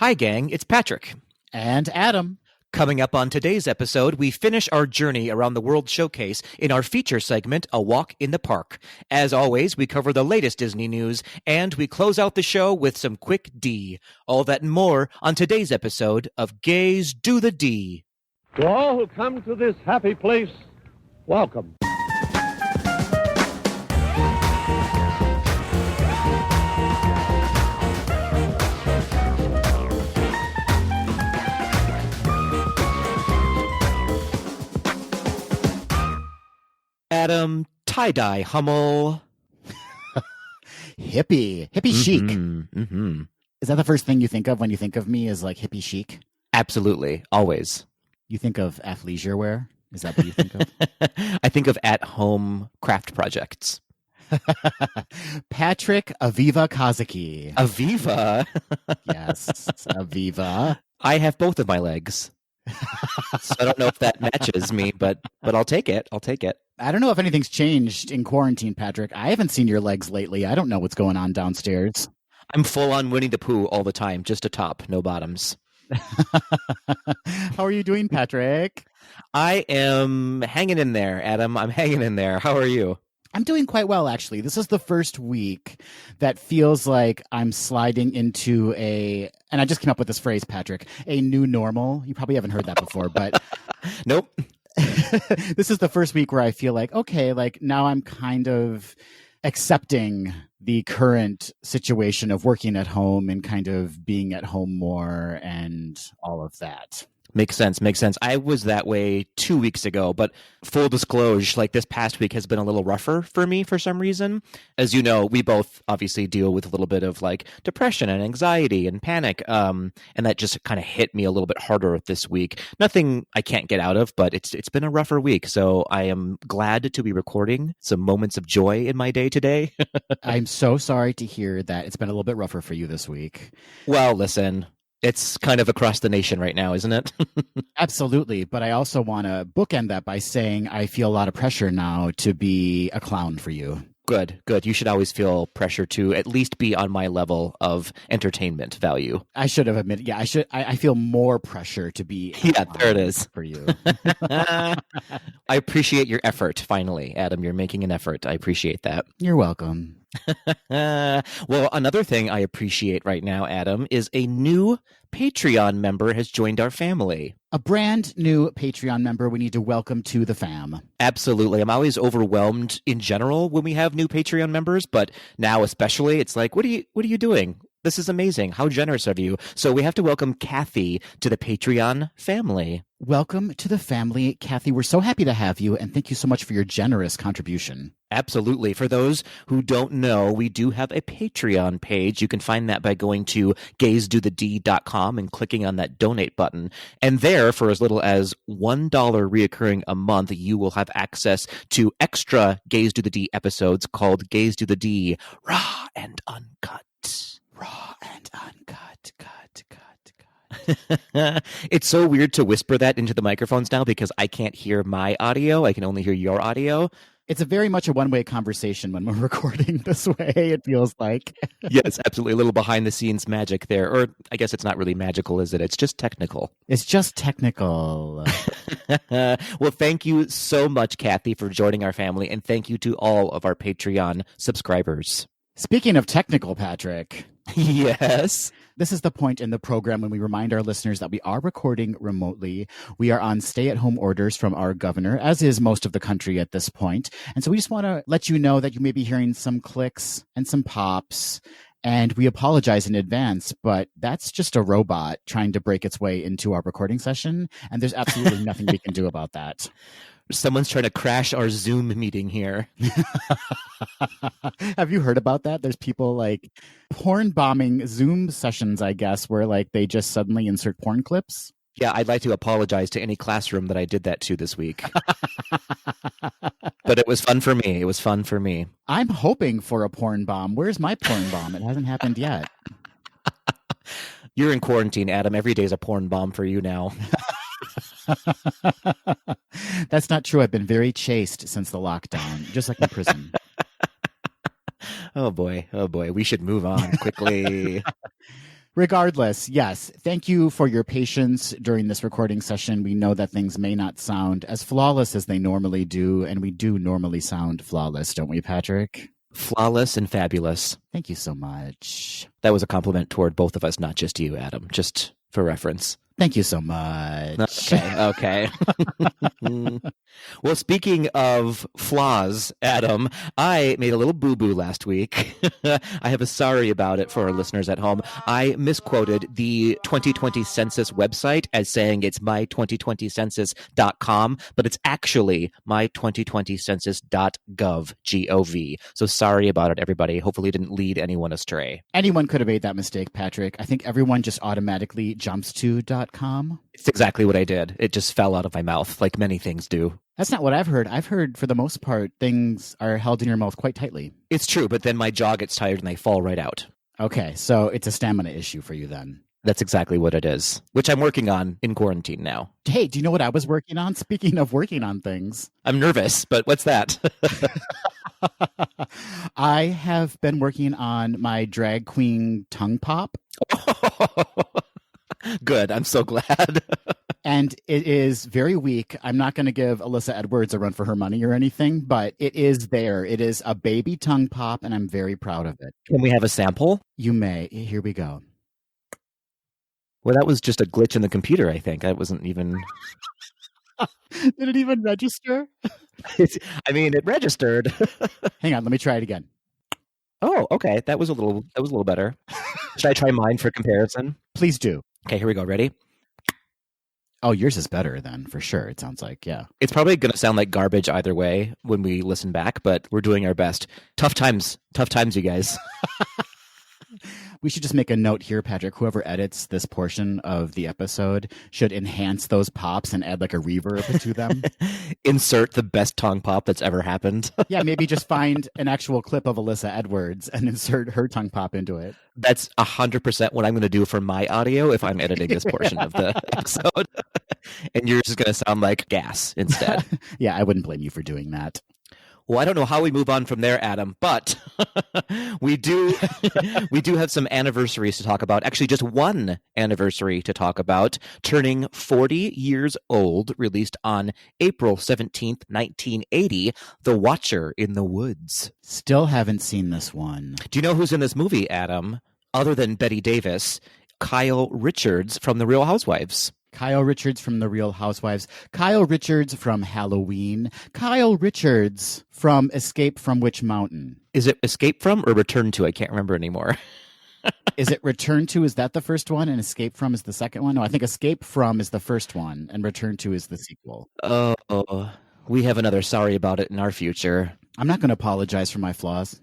Hi, gang. It's Patrick. And Adam. Coming up on today's episode, we finish our journey around the World Showcase in our feature segment, A Walk in the Park. As always, we cover the latest Disney news, and we close out the show with some quick D. All that and more on today's episode of Gaze Do the D. To all who come to this happy place, welcome. Adam, tie-dye, Hummel. Hippie chic. Mm-hmm. Is that the first thing you think of when you think of me as like hippie chic? Absolutely. Always. You think of athleisure wear? Is that what you think of? I think of at-home craft projects. Patrick Aviva Kazaki. Aviva? Yes, Aviva. I have both of my legs. So I don't know if that matches me, but I'll take it. I don't know if anything's changed in quarantine, Patrick. I haven't seen your legs lately. I don't know what's going on downstairs. I'm full on Winnie the Pooh all the time, just a top, no bottoms. How are you doing, Patrick? I am hanging in there, Adam. I'm hanging in there. How are you? I'm doing quite well, actually. This is the first week that feels like I'm sliding into and I just came up with this phrase, Patrick, a new normal. You probably haven't heard that before, but Nope. This is the first week where I feel like, okay, like now I'm kind of accepting the current situation of working at home and kind of being at home more and all of that. Makes sense. I was that way 2 weeks ago, but full disclosure, like this past week has been a little rougher for me for some reason. As you know, we both obviously deal with a little bit of like depression and anxiety and panic. And that just kind of hit me a little bit harder this week. Nothing I can't get out of, but it's been a rougher week. So I am glad to be recording some moments of joy in my day today. I'm so sorry to hear that it's been a little bit rougher for you this week. Well, listen. It's kind of across the nation right now, isn't it? Absolutely. But I also want to bookend that by saying I feel a lot of pressure now to be a clown for you. Good. You should always feel pressure to at least be on my level of entertainment value. I should have admitted. Yeah, I feel more pressure to be. Yeah, there it is. For you. I appreciate your effort, finally. Adam, you're making an effort. I appreciate that. You're welcome. Well, another thing I appreciate right now, Adam, is a new Patreon member has joined our family. A brand new Patreon member we need to welcome to the fam. Absolutely. I'm always overwhelmed in general when we have new Patreon members, but now especially, it's like, what are you doing? This is amazing. How generous of you. So we have to welcome Kathy to the Patreon family. Welcome to the family, Kathy. We're so happy to have you, and thank you so much for your generous contribution. Absolutely. For those who don't know, we do have a Patreon page. You can find that by going to gazedothed.com and clicking on that donate button. And there, for as little as $1 reoccurring a month, you will have access to extra Gaze Do the D episodes called Gaze Do the D Raw and Uncut. Raw and uncut, cut. It's so weird to whisper that into the microphones now because I can't hear my audio. I can only hear your audio. It's a very much a one-way conversation when we're recording this way, it feels like. Yes, absolutely. A little behind-the-scenes magic there. Or I guess it's not really magical, is it? It's just technical. It's just technical. Well, thank you so much, Kathy, for joining our family. And thank you to all of our Patreon subscribers. Speaking of technical, Patrick. Yes. This is the point in the program when we remind our listeners that we are recording remotely. We are on stay-at-home orders from our governor, as is most of the country at this point. And so we just want to let you know that you may be hearing some clicks and some pops, and we apologize in advance, but that's just a robot trying to break its way into our recording session, and there's absolutely nothing we can do about that. Someone's trying to crash our Zoom meeting here. Have you heard about that? There's people like porn bombing Zoom sessions, I guess, where like they just suddenly insert porn clips. Yeah, I'd like to apologize to any classroom that I did that to this week. But it was fun for me. I'm hoping for a porn bomb. Where's my porn bomb? It hasn't happened yet. You're in quarantine, Adam. Every day's a porn bomb for you now. That's not true. I've been very chaste since the lockdown, just like in prison. Oh boy. We should move on quickly. Regardless, yes, thank you for your patience during this recording session. We know that things may not sound as flawless as they normally do, and we do normally sound flawless, don't we, Patrick? Flawless and fabulous. Thank you so much. That was a compliment toward both of us, not just you, Adam, just for reference. Thank you so much. Okay. Well, speaking of flaws, Adam, I made a little boo-boo last week. I have a sorry about it for our listeners at home. I misquoted the 2020 census website as saying it's my2020census.com, but it's actually my2020census.gov, G-O-V. So sorry about it, everybody. Hopefully it didn't lead anyone astray. Anyone could have made that mistake, Patrick. I think everyone just automatically jumps to .com. It's exactly what I did. It just fell out of my mouth, like many things do. That's not what I've heard. I've heard, for the most part, things are held in your mouth quite tightly. It's true, but then my jaw gets tired and they fall right out. Okay, so it's a stamina issue for you then. That's exactly what it is, which I'm working on in quarantine now. Hey, do you know what I was working on? Speaking of working on things. I'm nervous, but what's that? I have been working on my drag queen tongue pop. Good. I'm so glad. And it is very weak. I'm not going to give Alyssa Edwards a run for her money or anything, but it is there. It is a baby tongue pop, and I'm very proud of it. Can we have a sample? You may. Here we go. Well, that was just a glitch in the computer, I think. I wasn't even... Did it even register? I mean, it registered. Hang on, let me try it again. Oh, okay. That was a little better. Should I try mine for comparison? Please do. Okay, here we go. Ready? Oh, yours is better then, for sure. It sounds like, yeah. It's probably going to sound like garbage either way when we listen back, but we're doing our best. Tough times, you guys. We should just make a note here, Patrick. Whoever edits this portion of the episode should enhance those pops and add like a reverb to them. Insert the best tongue pop that's ever happened. Yeah, maybe just find an actual clip of Alyssa Edwards and insert her tongue pop into it. That's 100% what I'm going to do for my audio if I'm editing this portion of the episode. And yours is going to sound like gas instead. Yeah, I wouldn't blame you for doing that. Well, I don't know how we move on from there, Adam, but we do have some anniversaries to talk about. Actually, just one anniversary to talk about. Turning 40 years old, released on April 17th, 1980, The Watcher in the Woods. Still haven't seen this one. Do you know who's in this movie, Adam? Other than Bette Davis, Kyle Richards from The Real Housewives. Kyle Richards from The Real Housewives. Kyle Richards from Halloween. Kyle Richards from Escape from Witch Mountain. Is it Escape from or Return to? I can't remember anymore. Is it Return to? Is that the first one? And Escape from is the second one? No, I think Escape from is the first one and Return to is the sequel. Oh, we have another sorry about it in our future. I'm not going to apologize for my flaws.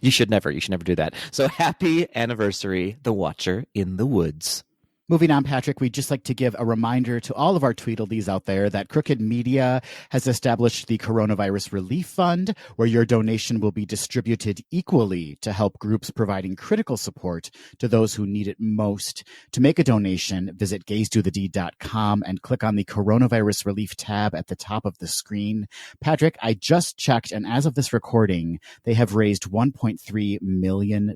You should never do that. So happy anniversary, The Watcher in the Woods. Moving on, Patrick, we'd just like to give a reminder to all of our Tweedledees out there that Crooked Media has established the Coronavirus Relief Fund, where your donation will be distributed equally to help groups providing critical support to those who need it most. To make a donation, visit gaysdothedeed.com and click on the Coronavirus Relief tab at the top of the screen. Patrick, I just checked, and as of this recording, they have raised $1.3 million.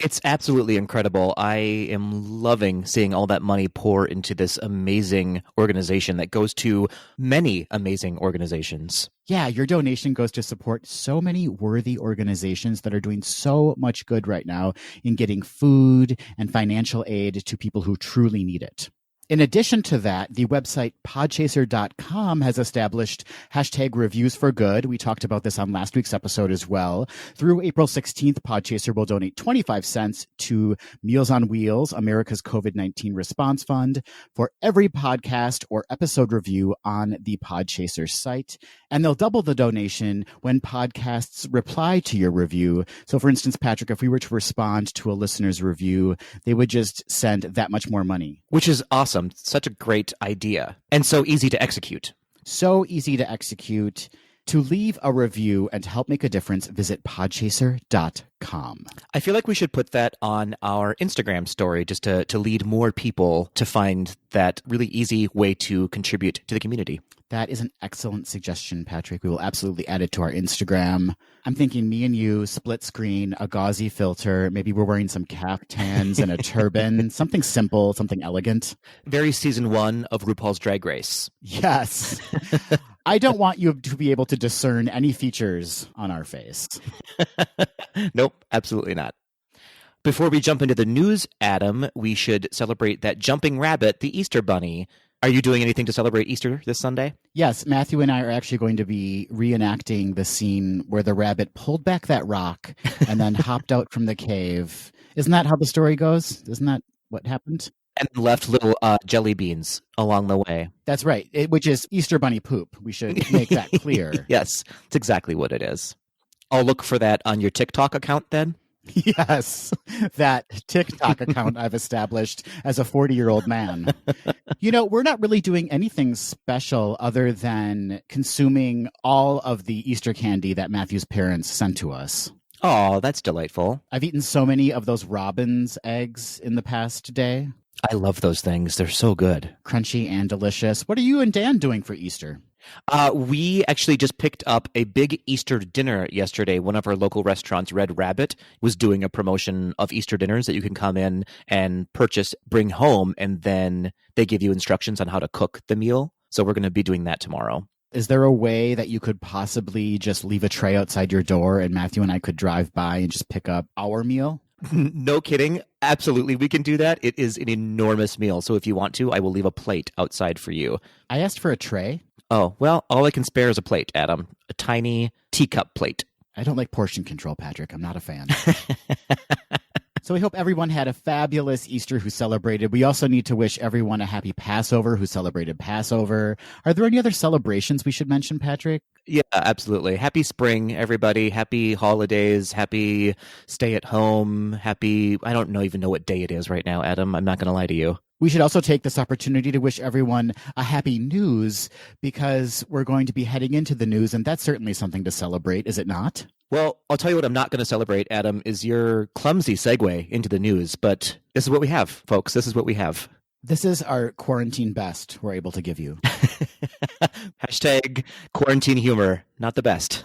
It's absolutely incredible. I am loving seeing all that money pour into this amazing organization that goes to many amazing organizations. Yeah, your donation goes to support so many worthy organizations that are doing so much good right now in getting food and financial aid to people who truly need it. In addition to that, the website podchaser.com has established hashtag reviews for good. We talked about this on last week's episode as well. Through April 16th, Podchaser will donate 25 cents to Meals on Wheels, America's COVID-19 Response Fund, for every podcast or episode review on the Podchaser site. And they'll double the donation when podcasts reply to your review. So for instance, Patrick, if we were to respond to a listener's review, they would just send that much more money. Which is awesome. Such a great idea. And so easy to execute. So easy to execute. To leave a review and help make a difference, visit podchaser.com. I feel like we should put that on our Instagram story just to lead more people to find that really easy way to contribute to the community. That is an excellent suggestion, Patrick. We will absolutely add it to our Instagram. I'm thinking me and you, split screen, a gauzy filter. Maybe we're wearing some caftans and a turban. Something simple, something elegant. Very season 1 of RuPaul's Drag Race. Yes. I don't want you to be able to discern any features on our face. Nope, absolutely not. Before we jump into the news, Adam, we should celebrate that jumping rabbit, the Easter bunny. Are you doing anything to celebrate Easter this Sunday? Yes, Matthew and I are actually going to be reenacting the scene where the rabbit pulled back that rock and then hopped out from the cave. Isn't that how the story goes? Isn't that what happened? And left little jelly beans along the way. That's right, which is Easter bunny poop. We should make that clear. Yes, it's exactly what it is. I'll look for that on your TikTok account then. Yes, that TikTok account I've established as a 40-year-old man. You know, we're not really doing anything special other than consuming all of the Easter candy that Matthew's parents sent to us. Oh, that's delightful. I've eaten so many of those robin's eggs in the past day. I love those things. They're so good. Crunchy and delicious. What are you and Dan doing for Easter? We actually just picked up a big Easter dinner yesterday. One of our local restaurants, Red Rabbit, was doing a promotion of Easter dinners that you can come in and purchase, bring home, and then they give you instructions on how to cook the meal. So we're going to be doing that tomorrow. Is there a way that you could possibly just leave a tray outside your door and Matthew and I could drive by and just pick up our meal? No kidding. Absolutely, we can do that. It is an enormous meal. So if you want to, I will leave a plate outside for you. I asked for a tray. Oh, well, all I can spare is a plate, Adam. A tiny teacup plate. I don't like portion control, Patrick. I'm not a fan. So we hope everyone had a fabulous Easter who celebrated. We also need to wish everyone a happy Passover who celebrated Passover. Are there any other celebrations we should mention, Patrick? Yeah, absolutely. Happy spring, everybody. Happy holidays. Happy stay at home. Happy, I don't even know what day it is right now, Adam. I'm not going to lie to you. We should also take this opportunity to wish everyone a happy news because we're going to be heading into the news, and that's certainly something to celebrate, is it not? Well, I'll tell you what I'm not going to celebrate, Adam, is your clumsy segue into the news. But this is what we have, folks. This is what we have. This is our quarantine best we're able to give you. Hashtag quarantine humor. Not the best.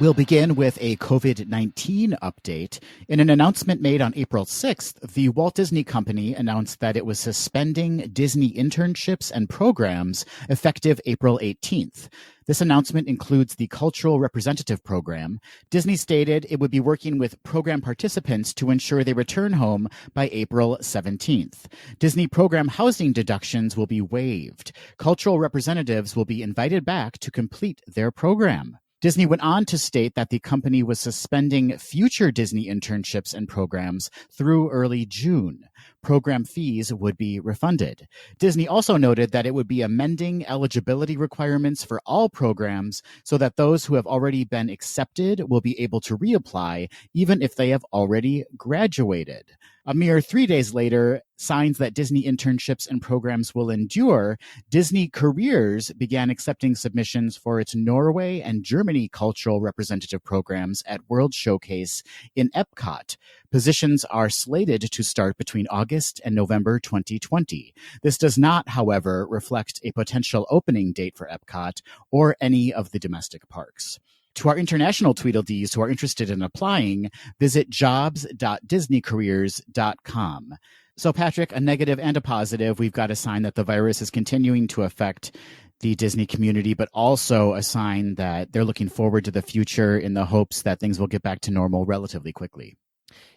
We'll begin with a COVID-19 update. In an announcement made on April 6th, the Walt Disney Company announced that it was suspending Disney internships and programs effective April 18th. This announcement includes the Cultural Representative Program. Disney stated it would be working with program participants to ensure they return home by April 17th. Disney program housing deductions will be waived. Cultural representatives will be invited back to complete their program. Disney went on to state that the company was suspending future Disney internships and programs through early June. Program fees would be refunded. Disney also noted that it would be amending eligibility requirements for all programs so that those who have already been accepted will be able to reapply even if they have already graduated. A mere 3 days later, signs that Disney internships and programs will endure, Disney Careers began accepting submissions for its Norway and Germany cultural representative programs at World Showcase in Epcot. Positions are slated to start between August and November 2020. This does not, however, reflect a potential opening date for Epcot or any of the domestic parks. To our international Tweedledees who are interested in applying, visit jobs.disneycareers.com. So, Patrick, a negative and a positive. We've got a sign that the virus is continuing to affect the Disney community, but also a sign that they're looking forward to the future in the hopes that things will get back to normal relatively quickly.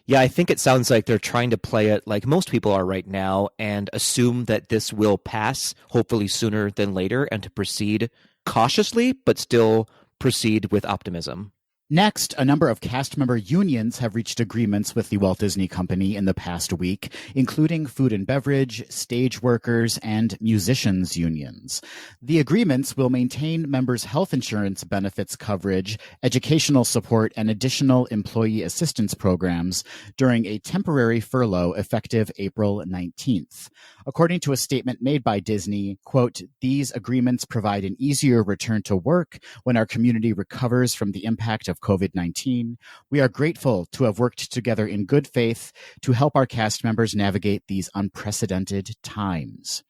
Yeah, I think it sounds like they're trying to play it like most people are right now and assume that this will pass, hopefully sooner than later, and to proceed cautiously, but still proceed with optimism. Next, a number of cast member unions have reached agreements with the Walt Disney Company in the past week, including food and beverage, stage workers, and musicians unions. The agreements will maintain members' health insurance benefits coverage, educational support, and additional employee assistance programs during a temporary furlough effective April 19th. According to a statement made by Disney, quote, "These agreements provide an easier return to work when our community recovers from the impact of COVID-19. We are grateful to have worked together in good faith to help our cast members navigate these unprecedented times."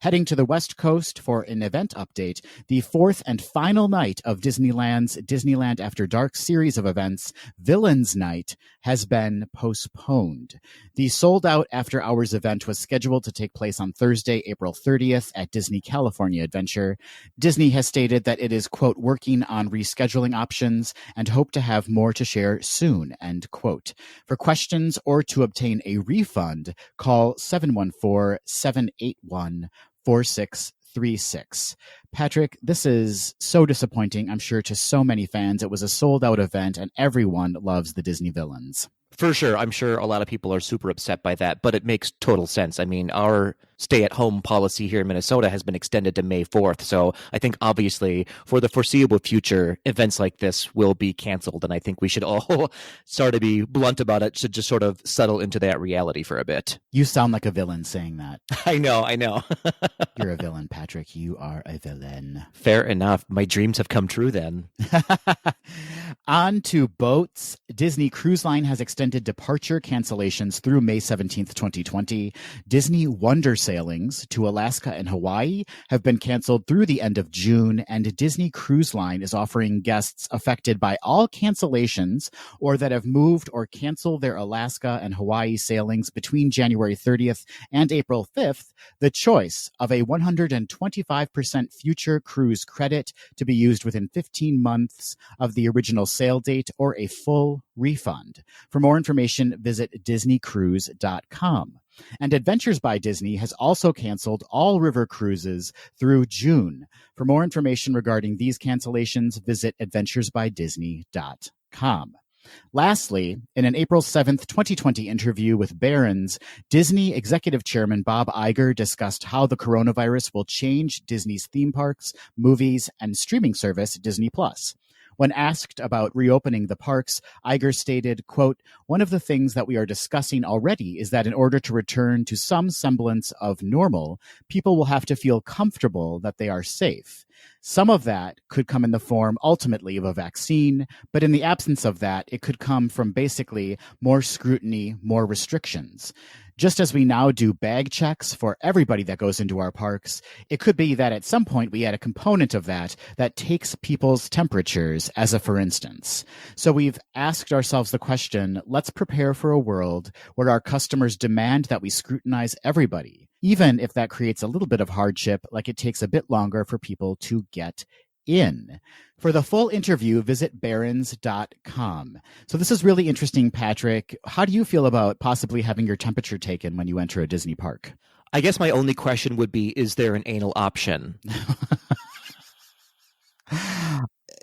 Heading to the West Coast for an event update, the fourth and final night of Disneyland's Disneyland After Dark series of events, Villains Night, has been postponed. The sold-out after-hours event was scheduled to take place on Thursday, April 30th at Disney California Adventure. Disney has stated that it is, quote, "working on rescheduling options and hope to have more to share soon," end quote. For questions or to obtain a refund, call 714-781-4636. Patrick, this is so disappointing, I'm sure, to so many fans. It was a sold-out event, and everyone loves the Disney villains. For sure. I'm sure a lot of people are super upset by that, but it makes total sense. I mean, our stay-at-home policy here in Minnesota has been extended to May 4th, so I think obviously for the foreseeable future, events like this will be canceled, and I think we should all start to be blunt about it to just sort of settle into that reality for a bit. You sound like a villain saying that. I know. You're a villain, Patrick. You are a villain. Fair enough. My dreams have come true then. On to boats. Disney Cruise Line has extended departure cancellations through May 17th, 2020. Disney Wonder sailings to Alaska and Hawaii have been canceled through the end of June, and Disney Cruise Line is offering guests affected by all cancellations or that have moved or canceled their Alaska and Hawaii sailings between January 30th and April 5th the choice of a 125% future cruise credit to be used within 15 months of the original sale date or a full refund. For more information, visit disneycruise.com. And Adventures by Disney has also canceled all river cruises through June. For more information regarding these cancellations, visit adventuresbydisney.com. Lastly, in an April 7th, 2020 interview with Barron's, Disney Executive Chairman Bob Iger discussed how the coronavirus will change Disney's theme parks, movies, and streaming service, Disney+. When asked about reopening the parks, Iger stated, quote, "One of the things that we are discussing already is that in order to return to some semblance of normal, people will have to feel comfortable that they are safe. Some of that could come in the form, ultimately, of a vaccine, but in the absence of that, it could come from basically more scrutiny, more restrictions. Just as we now do bag checks for everybody that goes into our parks, it could be that at some point we add a component of that takes people's temperatures, as a for instance. So we've asked ourselves the question, let's prepare for a world where our customers demand that we scrutinize everybody, even if that creates a little bit of hardship, like it takes a bit longer for people to get in." For the full interview, visit barrons.com. So this is really interesting, Patrick. How do you feel about possibly having your temperature taken when you enter a Disney park? I guess my only question would be, is there an anal option?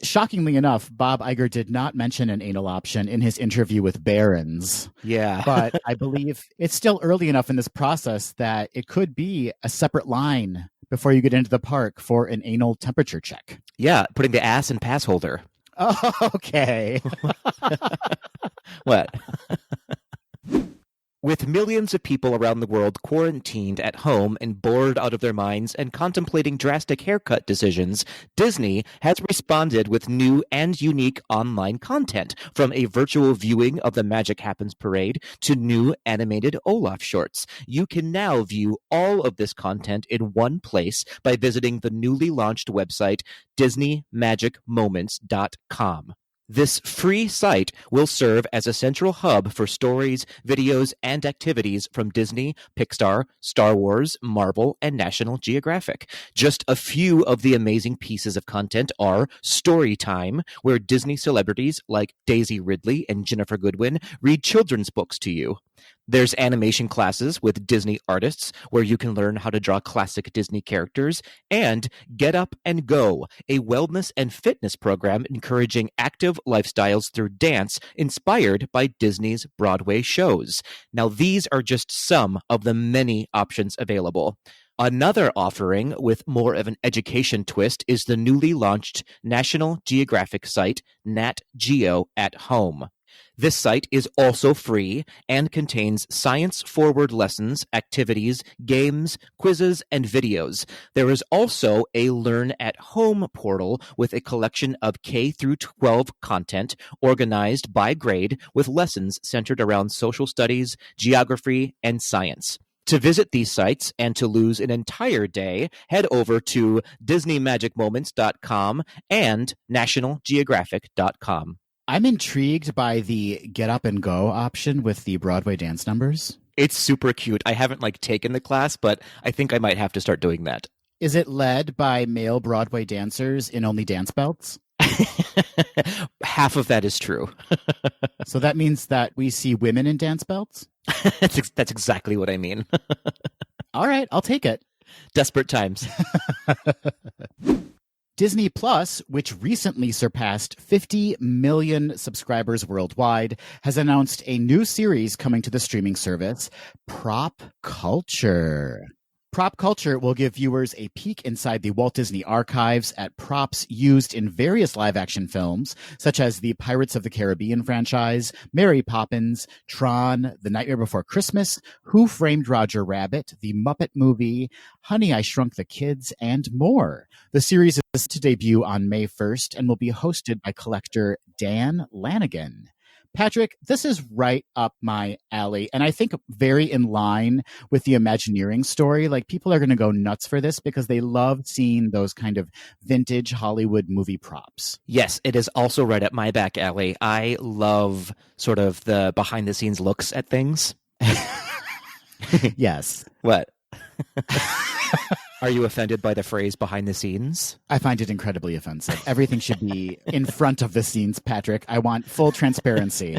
Shockingly enough, Bob Iger did not mention an anal option in his interview with Barron's. Yeah. But I believe it's still early enough in this process that it could be a separate line before you get into the park for an anal temperature check. Yeah, putting the ass in pass holder. Oh, okay. What? With millions of people around the world quarantined at home and bored out of their minds and contemplating drastic haircut decisions, Disney has responded with new and unique online content, from a virtual viewing of the Magic Happens parade to new animated Olaf shorts. You can now view all of this content in one place by visiting the newly launched website DisneyMagicMoments.com. This free site will serve as a central hub for stories, videos, and activities from Disney, Pixar, Star Wars, Marvel, and National Geographic. Just a few of the amazing pieces of content are Storytime, where Disney celebrities like Daisy Ridley and Ginnifer Goodwin read children's books to you. There's animation classes with Disney artists where you can learn how to draw classic Disney characters, and Get Up and Go, a wellness and fitness program encouraging active lifestyles through dance inspired by Disney's Broadway shows. Now, these are just some of the many options available. Another offering with more of an education twist is the newly launched National Geographic site, Nat Geo at Home. This site is also free and contains science-forward lessons, activities, games, quizzes, and videos. There is also a Learn at Home portal with a collection of K through 12 content organized by grade with lessons centered around social studies, geography, and science. To visit these sites and to lose an entire day, head over to DisneyMagicMoments.com and NationalGeographic.com. I'm intrigued by the get up and go option with the Broadway dance numbers. It's super cute. I haven't taken the class, but I think I might have to start doing that. Is it led by male Broadway dancers in only dance belts? Half of that is true. So that means that we see women in dance belts? That's exactly what I mean. All right, I'll take it. Desperate times. Disney Plus, which recently surpassed 50 million subscribers worldwide, has announced a new series coming to the streaming service, Prop Culture. Prop Culture will give viewers a peek inside the Walt Disney archives at props used in various live-action films, such as the Pirates of the Caribbean franchise, Mary Poppins, Tron, The Nightmare Before Christmas, Who Framed Roger Rabbit, The Muppet Movie, Honey, I Shrunk the Kids, and more. The series is to debut on May 1st and will be hosted by collector Dan Lanigan. Patrick, this is right up my alley, and I think very in line with the Imagineering story. People are going to go nuts for this because they love seeing those kind of vintage Hollywood movie props. Yes, it is also right up my back alley. I love sort of the behind-the-scenes looks at things. Yes. What? Are you offended by the phrase behind the scenes? I find it incredibly offensive. Everything should be in front of the scenes, Patrick. I want full transparency.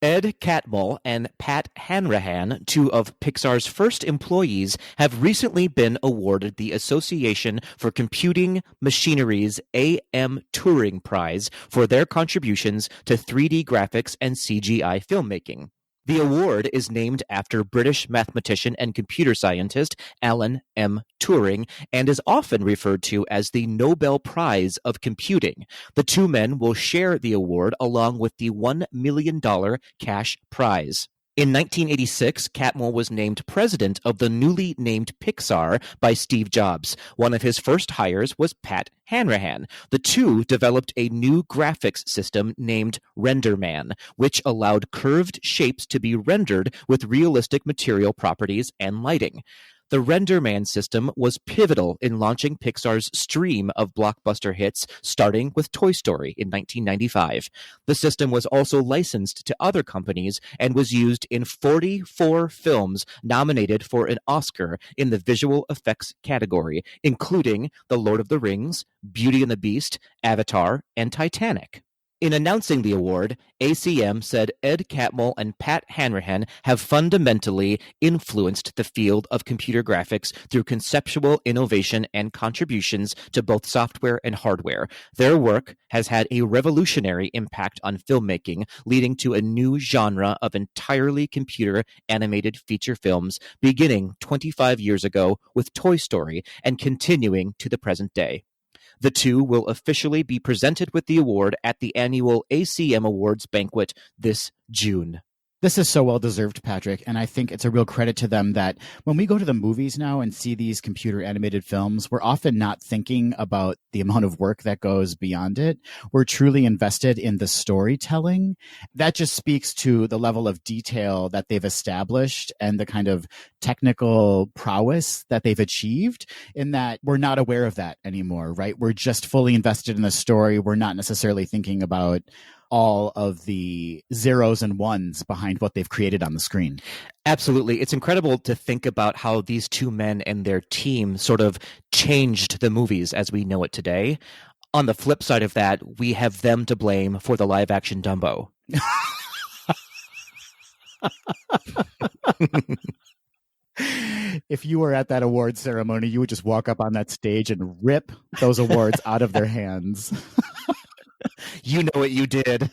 Ed Catmull and Pat Hanrahan, two of Pixar's first employees, have recently been awarded the Association for Computing Machinery's AM Turing Prize for their contributions to 3D graphics and CGI filmmaking. The award is named after British mathematician and computer scientist Alan M. Turing and is often referred to as the Nobel Prize of Computing. The two men will share the award along with the $1 million cash prize. In 1986, Catmull was named president of the newly named Pixar by Steve Jobs. One of his first hires was Pat Hanrahan. The two developed a new graphics system named RenderMan, which allowed curved shapes to be rendered with realistic material properties and lighting. The RenderMan system was pivotal in launching Pixar's stream of blockbuster hits, starting with Toy Story in 1995. The system was also licensed to other companies and was used in 44 films nominated for an Oscar in the visual effects category, including The Lord of the Rings, Beauty and the Beast, Avatar, and Titanic. In announcing the award, ACM said Ed Catmull and Pat Hanrahan have fundamentally influenced the field of computer graphics through conceptual innovation and contributions to both software and hardware. Their work has had a revolutionary impact on filmmaking, leading to a new genre of entirely computer-animated feature films, beginning 25 years ago with Toy Story and continuing to the present day. The two will officially be presented with the award at the annual ACM Awards banquet this June. This is so well-deserved, Patrick, and I think it's a real credit to them that when we go to the movies now and see these computer-animated films, we're often not thinking about the amount of work that goes beyond it. We're truly invested in the storytelling. That just speaks to the level of detail that they've established and the kind of technical prowess that they've achieved, in that we're not aware of that anymore, right? We're just fully invested in the story. We're not necessarily thinking about all of the zeros and ones behind what they've created on the screen. Absolutely. It's incredible to think about how these two men and their team sort of changed the movies as we know it today. On the flip side of that, we have them to blame for the live action Dumbo. If you were at that award ceremony, you would just walk up on that stage and rip those awards out of their hands. You know what you did.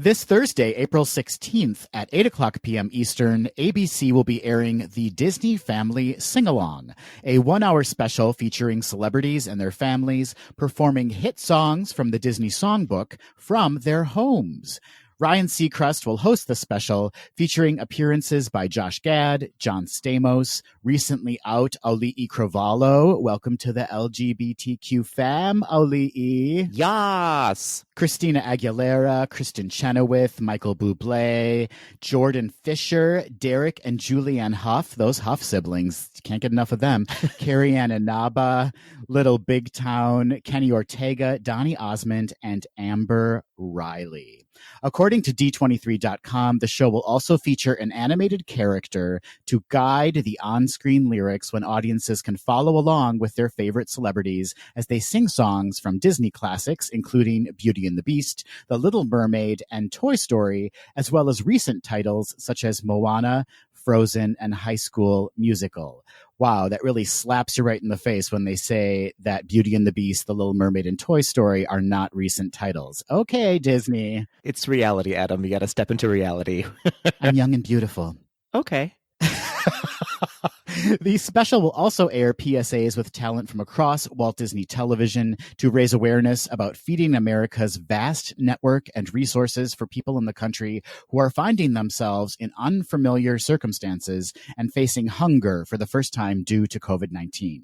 This Thursday, April 16th at 8 o'clock p.m. Eastern, ABC will be airing the Disney Family Sing-Along, a 1-hour special featuring celebrities and their families performing hit songs from the Disney Songbook from their homes. Ryan Seacrest will host the special, featuring appearances by Josh Gad, John Stamos, recently out Auli'i Cravalho. Welcome to the LGBTQ fam, Auli'i. Yas! Christina Aguilera, Kristen Chenoweth, Michael Bublé, Jordan Fisher, Derek and Julianne Hough, those Hough siblings, can't get enough of them, Carrie Ann Inaba, Little Big Town, Kenny Ortega, Donny Osmond, and Amber Riley. According to D23.com, the show will also feature an animated character to guide the on-screen lyrics when audiences can follow along with their favorite celebrities as they sing songs from Disney classics, including Beauty and the Beast, The Little Mermaid, and Toy Story, as well as recent titles such as Moana, Frozen, and High School Musical. Wow, that really slaps you right in the face when they say that Beauty and the Beast, The Little Mermaid, and Toy Story are not recent titles. Okay, Disney. It's reality, Adam. You got to step into reality. I'm young and beautiful. Okay. The special will also air PSAs with talent from across Walt Disney Television to raise awareness about feeding America's vast network and resources for people in the country who are finding themselves in unfamiliar circumstances and facing hunger for the first time due to COVID-19.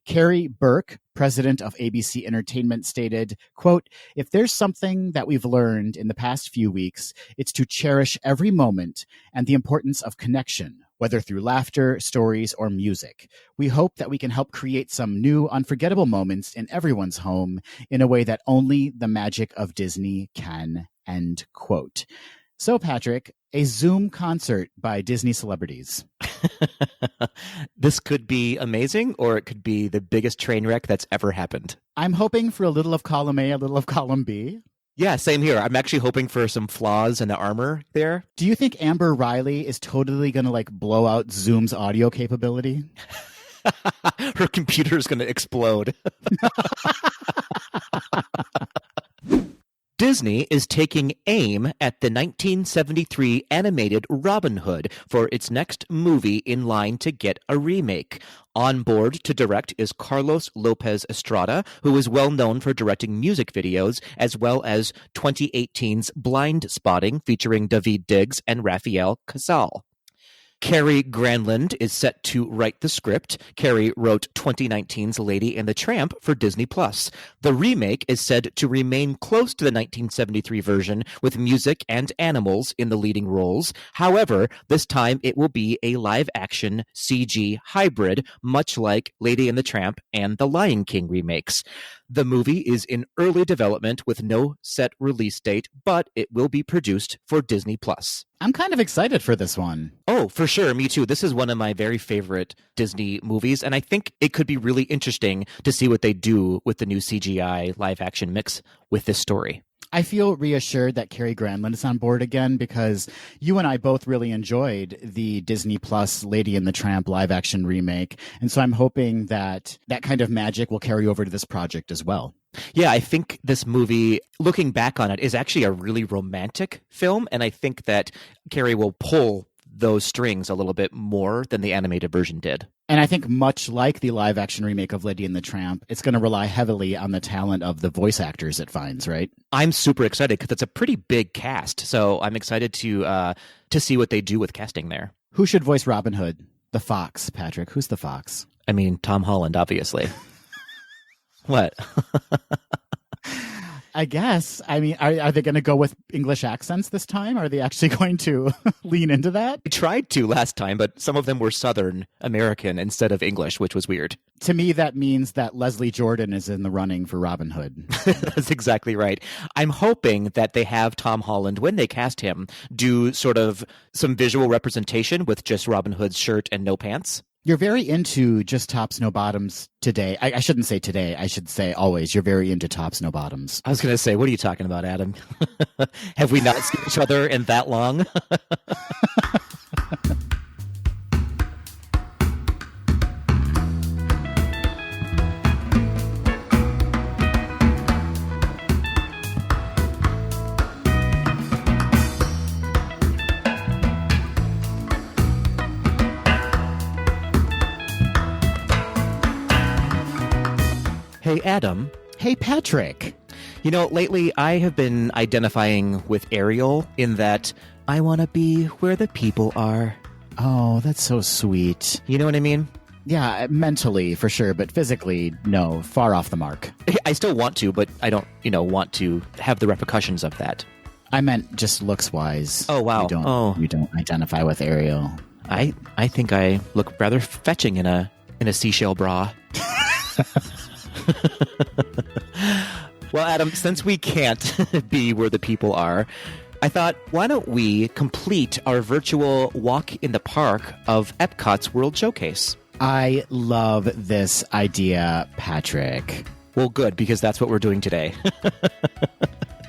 Carrie Burke, president of ABC Entertainment, stated, quote, "If there's something that we've learned in the past few weeks, it's to cherish every moment and the importance of connection, whether through laughter, stories, or music. We hope that we can help create some new, unforgettable moments in everyone's home in a way that only the magic of Disney can," end quote. So, Patrick, a Zoom concert by Disney celebrities. This could be amazing, or it could be the biggest train wreck that's ever happened. I'm hoping for a little of column A, a little of column B. Yeah, same here. I'm actually hoping for some flaws in the armor there. Do you think Amber Riley is totally going to blow out Zoom's audio capability? Her computer's going to explode. Disney is taking aim at the 1973 animated Robin Hood for its next movie in line to get a remake. On board to direct is Carlos Lopez Estrada, who is well known for directing music videos, as well as 2018's Blind Spotting featuring David Diggs and Rafael Casal. Cary Granlund is set to write the script. Cary wrote 2019's Lady and the Tramp for Disney+. The remake is said to remain close to the 1973 version, with music and animals in the leading roles. However, this time it will be a live-action CG hybrid, much like Lady and the Tramp and the Lion King remakes. The movie is in early development with no set release date, but it will be produced for Disney+. I'm kind of excited for this one. Oh, for sure. Me too. This is one of my very favorite Disney movies, and I think it could be really interesting to see what they do with the new CGI live-action mix with this story. I feel reassured that Cary Granlund is on board again because you and I both really enjoyed the Disney Plus Lady and the Tramp live action remake. And so I'm hoping that that kind of magic will carry over to this project as well. Yeah, I think this movie, looking back on it, is actually a really romantic film. And I think that Cary will pull those strings a little bit more than the animated version did. And I think much like the live action remake of Lady and the Tramp, it's going to rely heavily on the talent of the voice actors it finds, right? I'm super excited because it's a pretty big cast. So I'm excited to see what they do with casting there. Who should voice Robin Hood? The Fox, Patrick. Who's the Fox? I mean, Tom Holland, obviously. What? I guess. I mean, are they going to go with English accents this time? Are they actually going to lean into that? I tried to last time, but some of them were Southern American instead of English, which was weird. To me, that means that Leslie Jordan is in the running for Robin Hood. That's exactly right. I'm hoping that they have Tom Holland, when they cast him, do sort of some visual representation with just Robin Hood's shirt and no pants. You're very into just tops, no bottoms today. I shouldn't say today. I should say always. You're very into tops, no bottoms. I was going to say, what are you talking about, Adam? Have we not seen each other in that long? Hey, Adam. Hey, Patrick. You know, lately I have been identifying with Ariel in that I want to be where the people are. Oh, that's so sweet. You know what I mean? Yeah, mentally, for sure, but physically, no, far off the mark. I still want to, but I don't, want to have the repercussions of that. I meant just looks-wise. Oh, wow. You don't identify with Ariel. I think I look rather fetching in a seashell bra. Well, Adam, since we can't be where the people are, I thought, why don't we complete our virtual walk in the park of Epcot's World Showcase? I love this idea, Patrick. Well, good, because that's what we're doing today.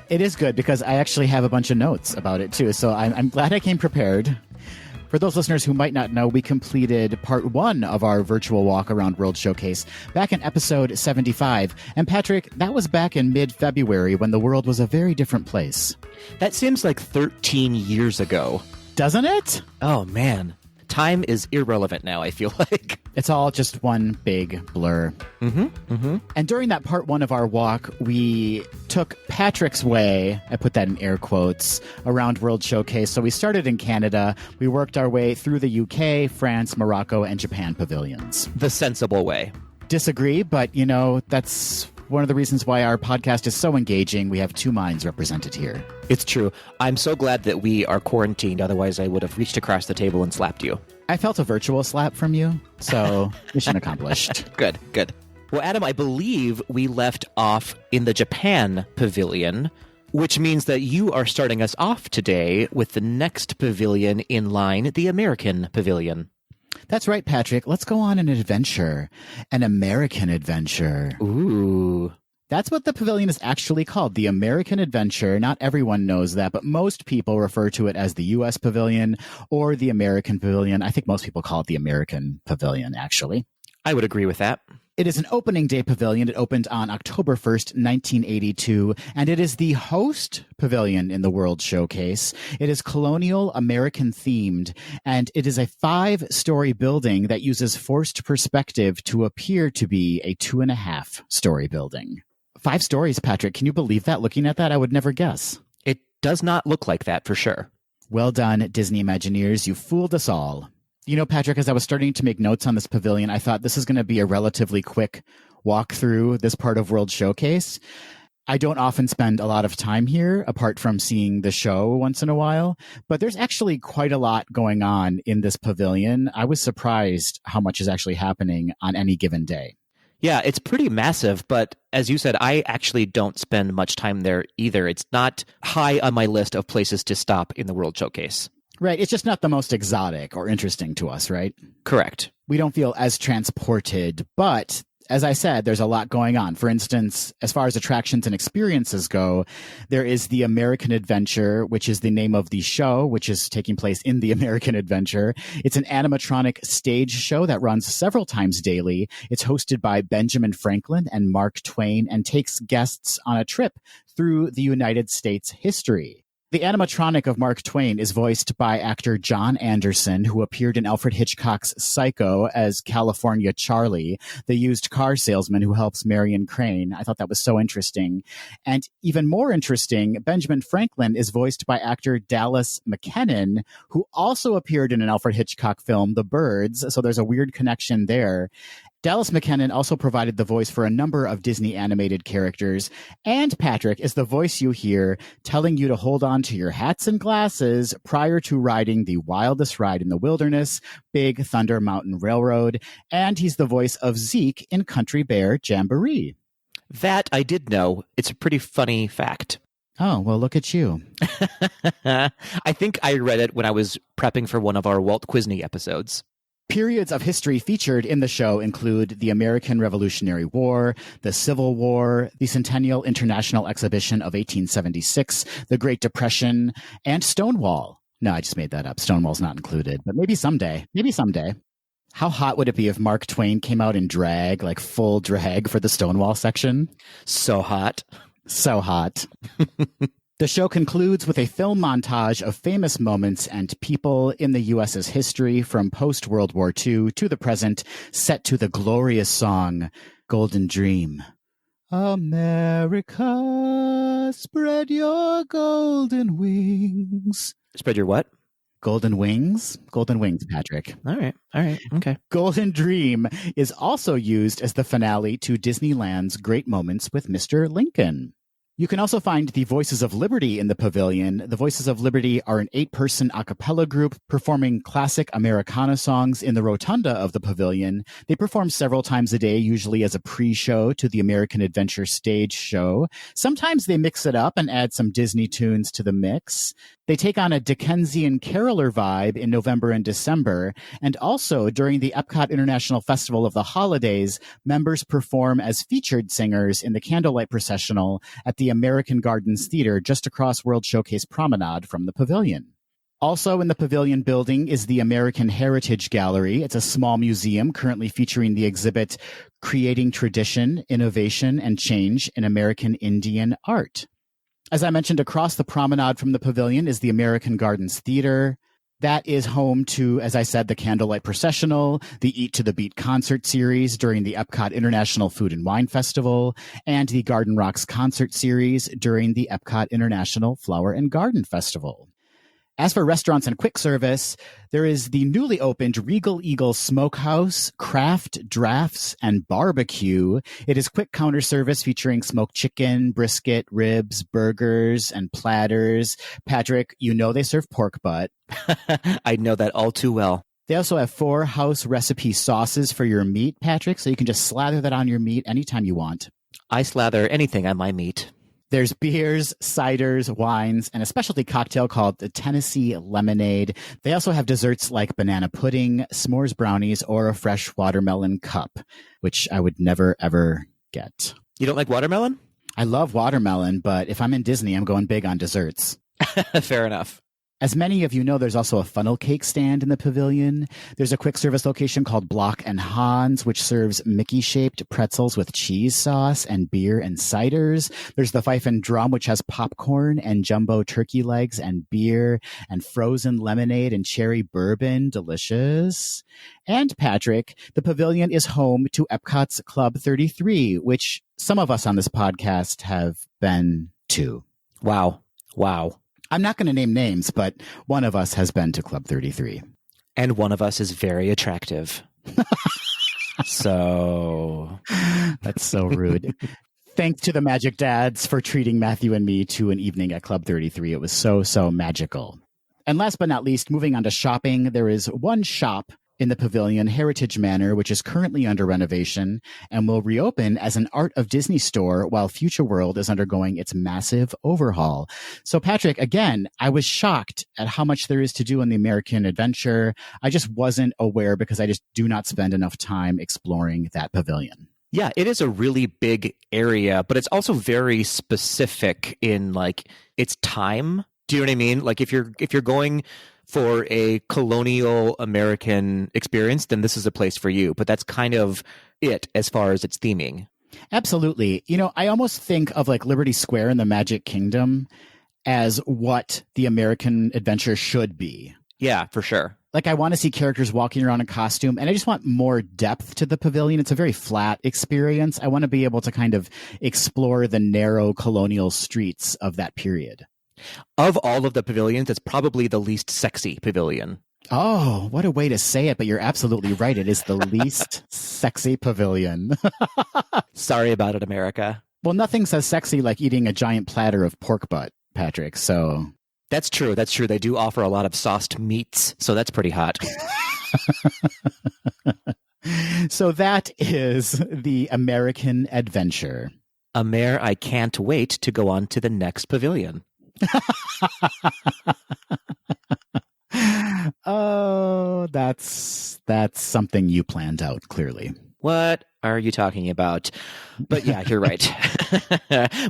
It is good because I actually have a bunch of notes about it, too. So I'm glad I came prepared. For those listeners who might not know, we completed part 1 of our virtual walk around World Showcase back in episode 75. And Patrick, that was back in mid-February when the world was a very different place. That seems like 13 years ago. Doesn't it? Oh, man. Time is irrelevant now, I feel like. It's all just one big blur. And during that part 1 of our walk, we took Patrick's way, I put that in air quotes, around World Showcase. So we started in Canada. We worked our way through the UK, France, Morocco, and Japan pavilions. The sensible way. Disagree, but, that's one of the reasons why our podcast is so engaging. We have two minds represented here. It's true. I'm so glad that we are quarantined. Otherwise, I would have reached across the table and slapped you. I felt a virtual slap from you, so mission accomplished. Good. Well, Adam, I believe we left off in the Japan Pavilion, which means that you are starting us off today with the next pavilion in line, the American Pavilion. That's right, Patrick. Let's go on an adventure. An American adventure. Ooh. That's what the pavilion is actually called, the American Adventure. Not everyone knows that, but most people refer to it as the U.S. Pavilion or the American Pavilion. I think most people call it the American Pavilion, actually. I would agree with that. It is an opening day pavilion. It opened on October 1st, 1982, and it is the host pavilion in the World Showcase. It is colonial American themed, and it is a 5-story building that uses forced perspective to appear to be a 2.5-story building. 5 stories, Patrick. Can you believe that? Looking at that, I would never guess. It does not look like that for sure. Well done, Disney Imagineers. You fooled us all. You know, Patrick, as I was starting to make notes on this pavilion, I thought this is going to be a relatively quick walk through this part of World Showcase. I don't often spend a lot of time here, apart from seeing the show once in a while, but there's actually quite a lot going on in this pavilion. I was surprised how much is actually happening on any given day. Yeah, it's pretty massive, but as you said, I actually don't spend much time there either. It's not high on my list of places to stop in the World Showcase. Right. It's just not the most exotic or interesting to us, right? Correct. We don't feel as transported, but as I said, there's a lot going on. For instance, as far as attractions and experiences go, there is the American Adventure, which is the name of the show, which is taking place in the American Adventure. It's an animatronic stage show that runs several times daily. It's hosted by Benjamin Franklin and Mark Twain and takes guests on a trip through the United States history. The animatronic of Mark Twain is voiced by actor John Anderson, who appeared in Alfred Hitchcock's Psycho as California Charlie, the used car salesman who helps Marion Crane. I thought that was so interesting. And even more interesting, Benjamin Franklin is voiced by actor Dallas McKennon, who also appeared in an Alfred Hitchcock film, The Birds. So there's a weird connection there. Dallas McKennon also provided the voice for a number of Disney animated characters, and Patrick is the voice you hear telling you to hold on to your hats and glasses prior to riding the wildest ride in the wilderness, Big Thunder Mountain Railroad, and he's the voice of Zeke in Country Bear Jamboree. That I did know. It's a pretty funny fact. Oh, well, look at you. I think I read it when I was prepping for one of our Walt Disney episodes. Periods of history featured in the show include the American Revolutionary War, the Civil War, the Centennial International Exhibition of 1876, the Great Depression, and Stonewall. No, I just made that up. Stonewall's not included, but maybe someday. Maybe someday. How hot would it be if Mark Twain came out in drag, like full drag for the Stonewall section? So hot. So hot. The show concludes with a film montage of famous moments and people in the U.S.'s history from post-World War II to the present, set to the glorious song, Golden Dream. America, spread your golden wings. Spread your what? Golden wings? Golden wings, Patrick. All right. Okay. Golden Dream is also used as the finale to Disneyland's Great Moments with Mr. Lincoln. You can also find the Voices of Liberty in the pavilion. The Voices of Liberty are an 8-person a cappella group performing classic Americana songs in the rotunda of the pavilion. They perform several times a day, usually as a pre-show to the American Adventure stage show. Sometimes they mix it up and add some Disney tunes to the mix. They take on a Dickensian caroler vibe in November and December. And also, during the Epcot International Festival of the Holidays, members perform as featured singers in the Candlelight Processional at the American Gardens Theater just across World Showcase Promenade from the pavilion. Also in the pavilion building is the American Heritage Gallery. It's a small museum currently featuring the exhibit Creating Tradition, Innovation, and Change in American Indian Art. As I mentioned, across the promenade from the pavilion is the American Gardens Theater. That is home to, as I said, the Candlelight Processional, the Eat to the Beat concert series during the Epcot International Food and Wine Festival, and the Garden Rocks concert series during the Epcot International Flower and Garden Festival. As for restaurants and quick service, there is the newly opened Regal Eagle Smokehouse, Craft, Drafts, and Barbecue. It is quick counter service featuring smoked chicken, brisket, ribs, burgers, and platters. Patrick, you know they serve pork butt. I know that all too well. They also have 4 house recipe sauces for your meat, Patrick, so you can just slather that on your meat anytime you want. I slather anything on my meat. There's beers, ciders, wines, and a specialty cocktail called the Tennessee Lemonade. They also have desserts like banana pudding, s'mores brownies, or a fresh watermelon cup, which I would never, ever get. You don't like watermelon? I love watermelon, but if I'm in Disney, I'm going big on desserts. Fair enough. As many of you know, there's also a funnel cake stand in the pavilion. There's a quick service location called Block and Hans, which serves Mickey-shaped pretzels with cheese sauce and beer and ciders. There's the Fife and Drum, which has popcorn and jumbo turkey legs and beer and frozen lemonade and cherry bourbon. Delicious. And Patrick, the pavilion is home to Epcot's Club 33, which some of us on this podcast have been to. Wow. I'm not going to name names, but one of us has been to Club 33. And one of us is very attractive. So. That's so rude. Thanks to the Magic Dads for treating Matthew and me to an evening at Club 33. It was so magical. And last but not least, moving on to shopping, there is one shop in the pavilion, Heritage Manor, which is currently under renovation and will reopen as an Art of Disney store while Future World is undergoing its massive overhaul. So, Patrick, again, I was shocked at how much there is to do in the American Adventure. I just wasn't aware because I just do not spend enough time exploring that pavilion. Yeah, it is a really big area, but it's also very specific in like its time. Do you know what I mean? Like if you're going for a colonial American experience, then this is a place for you. But that's kind of it as far as its theming. Absolutely. You know, I almost think of like Liberty Square in the Magic Kingdom as what the American Adventure should be. Yeah, for sure. Like I want to see characters walking around in costume, and I just want more depth to the pavilion. It's a very flat experience. I want to be able to kind of explore the narrow colonial streets of that period. Of all of the pavilions, it's probably the least sexy pavilion. Oh, what a way to say it, but you're absolutely right. It is the least sexy pavilion. Sorry about it, America. Well, nothing says sexy like eating a giant platter of pork butt, Patrick, so... That's true. They do offer a lot of sauced meats, so that's pretty hot. So that is the American Adventure. I can't wait to go on to the next pavilion. Oh, that's something you planned out, clearly. What are you talking about? But yeah, you're right.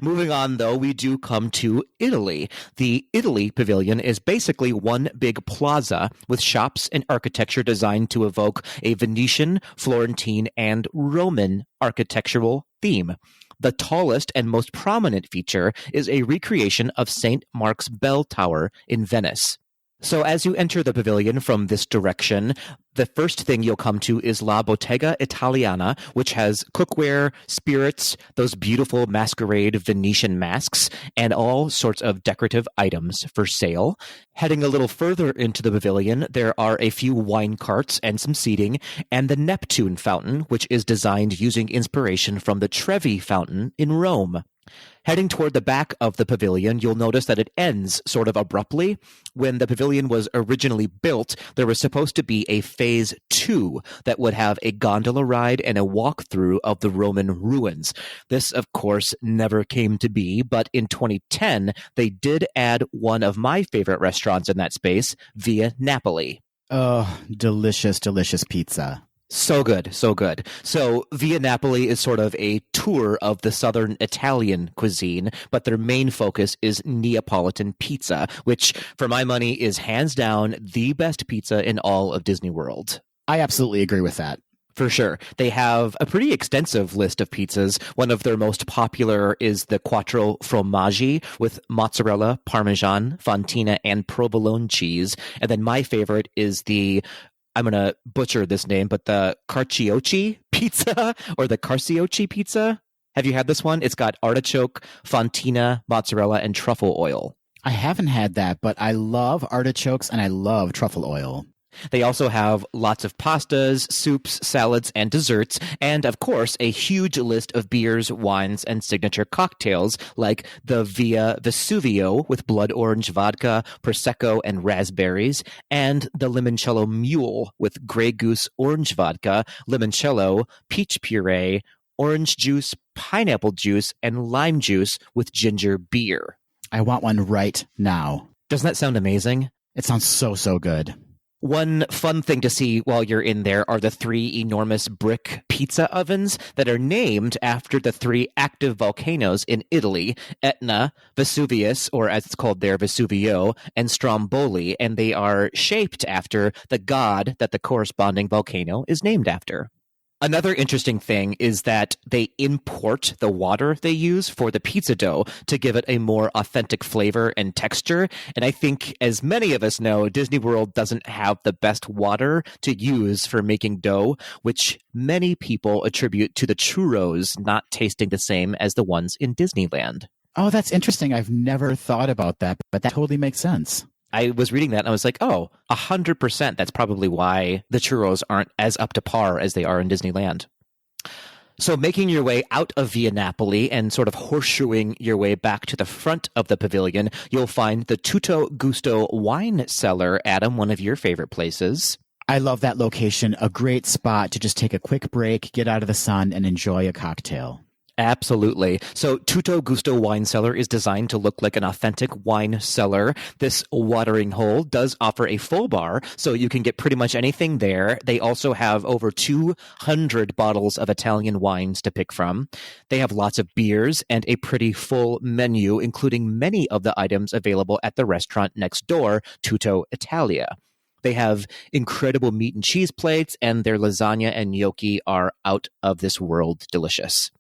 Moving on, though, we do come to Italy. The Italy Pavilion is basically one big plaza with shops and architecture designed to evoke a Venetian, Florentine, and Roman architectural theme. The tallest and most prominent feature is a recreation of St. Mark's Bell Tower in Venice. So as you enter the pavilion from this direction, the first thing you'll come to is La Bottega Italiana, which has cookware, spirits, those beautiful masquerade Venetian masks, and all sorts of decorative items for sale. Heading a little further into the pavilion, there are a few wine carts and some seating, and the Neptune Fountain, which is designed using inspiration from the Trevi Fountain in Rome. Heading toward the back of the pavilion, you'll notice that it ends sort of abruptly. When the pavilion was originally built, there was supposed to be a phase 2 that would have a gondola ride and a walkthrough of the Roman ruins. This, of course, never came to be, but in 2010, they did add one of my favorite restaurants in that space, Via Napoli. Oh, delicious, delicious pizza. So good, so good. So Via Napoli is sort of a tour of the southern Italian cuisine, but their main focus is Neapolitan pizza, which, for my money, is hands down the best pizza in all of Disney World. I absolutely agree with that. For sure. They have a pretty extensive list of pizzas. One of their most popular is the Quattro Formaggi with mozzarella, parmesan, fontina, and provolone cheese. And then my favorite is I'm going to butcher this name, but the Carciocchi pizza or the Carciocchi pizza. Have you had this one? It's got artichoke, fontina, mozzarella, and truffle oil. I haven't had that, but I love artichokes and I love truffle oil. They also have lots of pastas, soups, salads, and desserts, and of course, a huge list of beers, wines, and signature cocktails like the Via Vesuvio with blood orange vodka, Prosecco, and raspberries, and the Limoncello Mule with Grey Goose orange vodka, limoncello, peach puree, orange juice, pineapple juice, and lime juice with ginger beer. I want one right now. Doesn't that sound amazing? It sounds so, so good. One fun thing to see while you're in there are the 3 enormous brick pizza ovens that are named after the 3 active volcanoes in Italy, Etna, Vesuvius, or as it's called there, Vesuvio, and Stromboli, and they are shaped after the god that the corresponding volcano is named after. Another interesting thing is that they import the water they use for the pizza dough to give it a more authentic flavor and texture. And I think, as many of us know, Disney World doesn't have the best water to use for making dough, which many people attribute to the churros not tasting the same as the ones in Disneyland. Oh, that's interesting. I've never thought about that, but that totally makes sense. I was reading that and I was like, oh, 100%. That's probably why the churros aren't as up to par as they are in Disneyland. So making your way out of Via Napoli and sort of horseshoeing your way back to the front of the pavilion, you'll find the Tutto Gusto wine cellar, Adam, one of your favorite places. I love that location. A great spot to just take a quick break, get out of the sun, and enjoy a cocktail. Absolutely. So Tutto Gusto Wine Cellar is designed to look like an authentic wine cellar. This watering hole does offer a full bar, so you can get pretty much anything there. They also have over 200 bottles of Italian wines to pick from. They have lots of beers and a pretty full menu, including many of the items available at the restaurant next door, Tutto Italia. They have incredible meat and cheese plates, and their lasagna and gnocchi are out of this world delicious.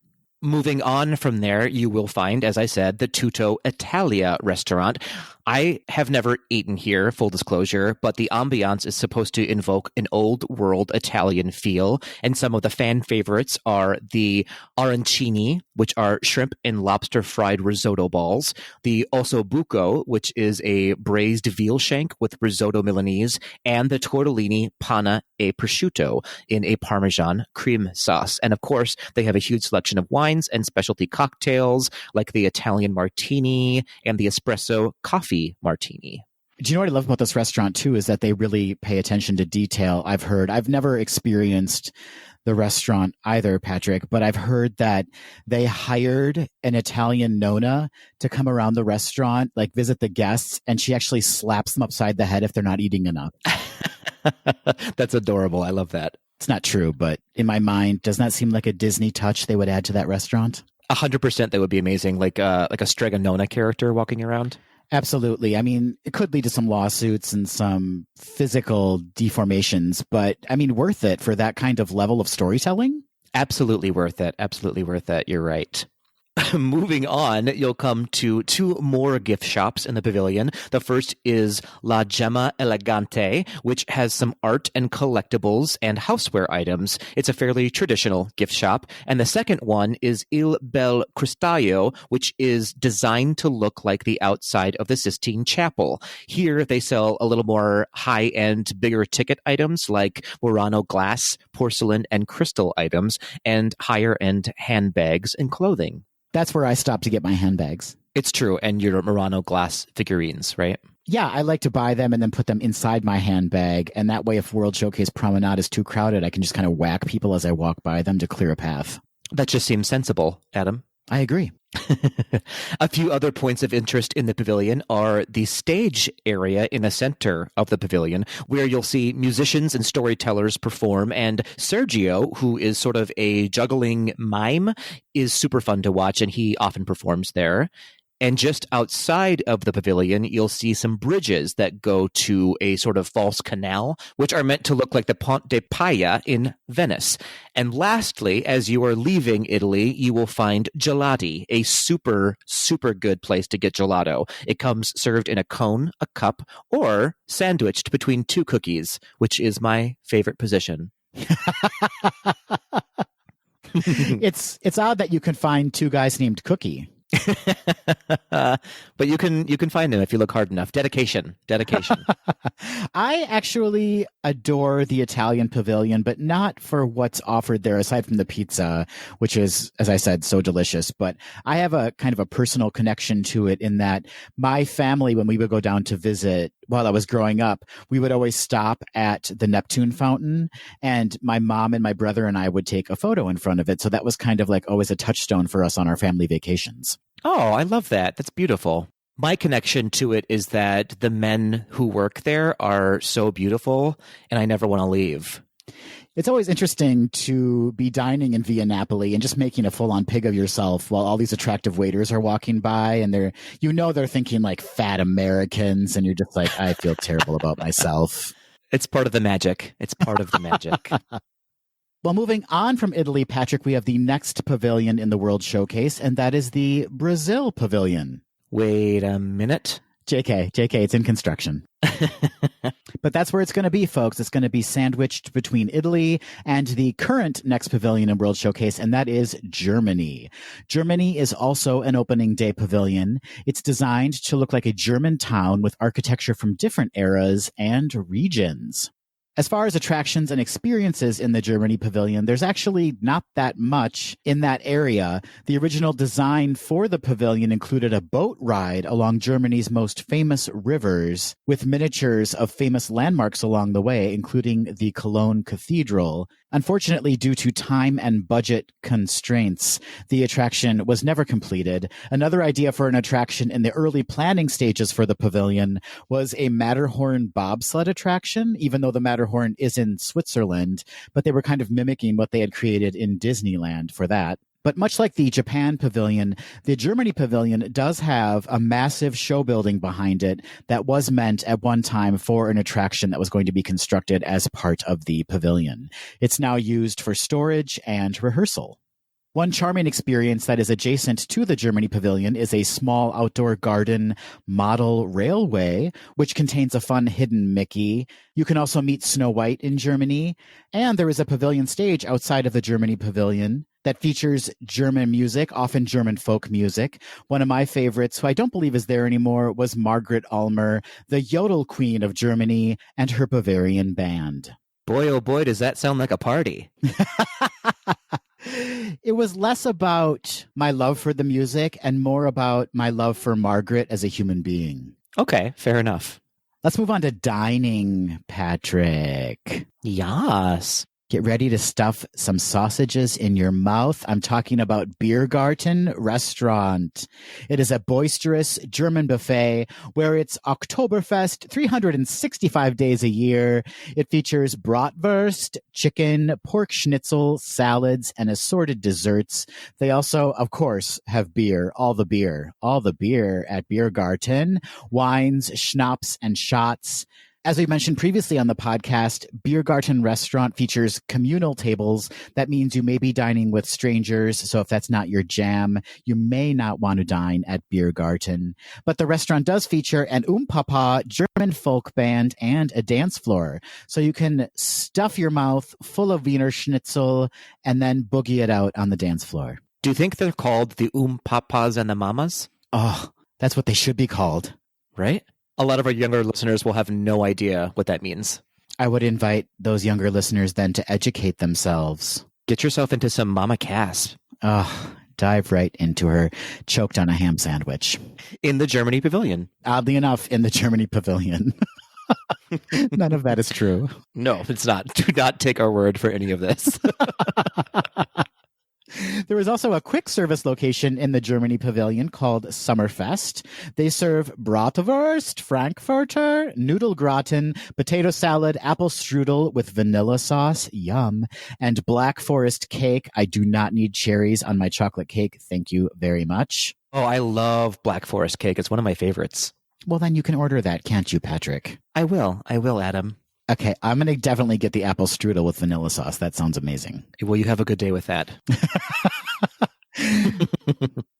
Moving on from there, you will find, as I said, the Tutto Italia restaurant. I have never eaten here, full disclosure, but the ambiance is supposed to invoke an old world Italian feel, and some of the fan favorites are the arancini, which are shrimp and lobster fried risotto balls, the ossobuco, which is a braised veal shank with risotto Milanese, and the tortellini panna e prosciutto in a Parmesan cream sauce. And of course, they have a huge selection of wines and specialty cocktails like the Italian martini and the espresso coffee martini. Do you know what I love about this restaurant too is that they really pay attention to detail. I've never experienced the restaurant either, Patrick, but I've heard that they hired an Italian nonna to come around the restaurant, like visit the guests, and she actually slaps them upside the head if they're not eating enough. That's adorable. I love that. It's not true, but in my mind, doesn't that seem like a Disney touch they would add to that restaurant? 100% that would be amazing, like a Strega Nona character walking around. Absolutely. I mean, it could lead to some lawsuits and some physical deformations, but I mean, worth it for that kind of level of storytelling? Absolutely worth it. Absolutely worth it. You're right. Moving on, you'll come to two more gift shops in the pavilion. The first is La Gemma Elegante, which has some art and collectibles and houseware items. It's a fairly traditional gift shop. And the second one is Il Bel Cristallo, which is designed to look like the outside of the Sistine Chapel. Here, they sell a little more high-end, bigger ticket items like Murano glass, porcelain, and crystal items, and higher-end handbags and clothing. That's where I stop to get my handbags. It's true. And your Murano glass figurines, right? Yeah, I like to buy them and then put them inside my handbag. And that way, if World Showcase Promenade is too crowded, I can just kind of whack people as I walk by them to clear a path. That just seems sensible, Adam. I agree. A few other points of interest in the pavilion are the stage area in the center of the pavilion, where you'll see musicians and storytellers perform. And Sergio, who is sort of a juggling mime, is super fun to watch, and he often performs there. And just outside of the pavilion, you'll see some bridges that go to a sort of false canal, which are meant to look like the Ponte di Paia in Venice. And lastly, as you are leaving Italy, you will find gelati, a super, super good place to get gelato. It comes served in a cone, a cup, or sandwiched between two cookies, which is my favorite position. It's odd that you can find two guys named Cookie. But you can find them if you look hard enough. Dedication. I actually adore the Italian pavilion, but not for what's offered there aside from the pizza, which is, as I said, so delicious. But I have a kind of a personal connection to it in that my family, when we would go down to visit while I was growing up, we would always stop at the Neptune Fountain, and my mom and my brother and I would take a photo in front of it. So that was kind of like always a touchstone for us on our family vacations. Oh, I love that. That's beautiful. My connection to it is that the men who work there are so beautiful, and I never want to leave. It's always interesting to be dining in Via Napoli and just making a full-on pig of yourself while all these attractive waiters are walking by, and they're thinking like fat Americans, and you're just like, I feel terrible about myself. It's part of the magic. Well, moving on from Italy, Patrick, we have the next pavilion in the World Showcase, and that is the Brazil Pavilion. Wait a minute. JK, it's in construction. But that's where it's going to be, folks. It's going to be sandwiched between Italy and the current next pavilion in World Showcase, and that is Germany. Germany is also an opening day pavilion. It's designed to look like a German town with architecture from different eras and regions. As far as attractions and experiences in the Germany Pavilion, there's actually not that much in that area. The original design for the pavilion included a boat ride along Germany's most famous rivers with miniatures of famous landmarks along the way, including the Cologne Cathedral. Unfortunately, due to time and budget constraints, the attraction was never completed. Another idea for an attraction in the early planning stages for the pavilion was a Matterhorn bobsled attraction, even though the Matterhorn is in Switzerland, but they were kind of mimicking what they had created in Disneyland for that. But much like the Japan Pavilion, the Germany Pavilion does have a massive show building behind it that was meant at one time for an attraction that was going to be constructed as part of the pavilion. It's now used for storage and rehearsal. One charming experience that is adjacent to the Germany Pavilion is a small outdoor garden model railway, which contains a fun hidden Mickey. You can also meet Snow White in Germany. And there is a pavilion stage outside of the Germany Pavilion that features German music, often German folk music. One of my favorites, who I don't believe is there anymore, was Margaret Ulmer, the Yodel Queen of Germany, and her Bavarian band. Boy, oh boy, does that sound like a party. It was less about my love for the music and more about my love for Margaret as a human being. Okay, fair enough. Let's move on to dining, Patrick. Yes. Get ready to stuff some sausages in your mouth. I'm talking about Biergarten Restaurant. It is a boisterous German buffet where it's Oktoberfest 365 days a year. It features bratwurst, chicken, pork schnitzel, salads, and assorted desserts. They also, of course, have beer, all the beer at Biergarten, wines, schnapps, and shots. As we mentioned previously on the podcast, Biergarten restaurant features communal tables. That means you may be dining with strangers. So if that's not your jam, you may not want to dine at Biergarten. But the restaurant does feature an Papa German folk band and a dance floor. So you can stuff your mouth full of Wiener Schnitzel and then boogie it out on the dance floor. Do you think they're called the Papas and the Mamas? Oh, that's what they should be called. Right? A lot of our younger listeners will have no idea what that means. I would invite those younger listeners then to educate themselves. Get yourself into some Mama Cass. Dive right into her, choked on a ham sandwich. In the Germany Pavilion. Oddly enough, in the Germany Pavilion. None of that is true. No, it's not. Do not take our word for any of this. There is also a quick service location in the Germany Pavilion called Summerfest. They serve bratwurst, Frankfurter, Nudelgratin, potato salad, apple strudel with vanilla sauce, yum, and Black Forest cake. I do not need cherries on my chocolate cake. Thank you very much. Oh, I love Black Forest cake. It's one of my favorites. Well, then you can order that, can't you, Patrick? I will, Adam. Okay, I'm going to definitely get the apple strudel with vanilla sauce. That sounds amazing. Well, you have a good day with that.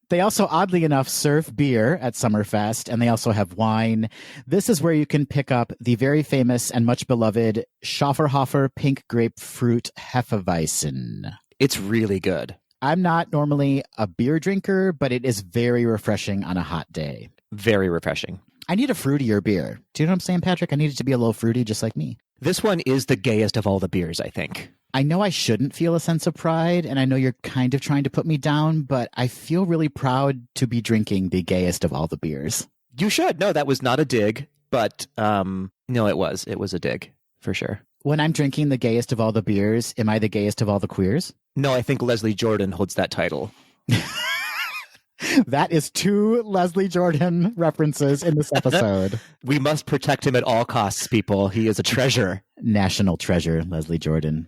They also, oddly enough, serve beer at Summerfest, and they also have wine. This is where you can pick up the very famous and much beloved Schafferhofer Pink Grapefruit Hefeweizen. It's really good. I'm not normally a beer drinker, but it is very refreshing on a hot day. Very refreshing. I need a fruitier beer. Do you know what I'm saying, Patrick? I need it to be a little fruity, just like me. This one is the gayest of all the beers, I think. I know I shouldn't feel a sense of pride, and I know you're kind of trying to put me down, but I feel really proud to be drinking the gayest of all the beers. You should. No, that was not a dig, but no, it was. It was a dig, for sure. When I'm drinking the gayest of all the beers, am I the gayest of all the queers? No, I think Leslie Jordan holds that title. That is 2 Leslie Jordan references in this episode. We must protect him at all costs, people. He is a treasure. National treasure, Leslie Jordan.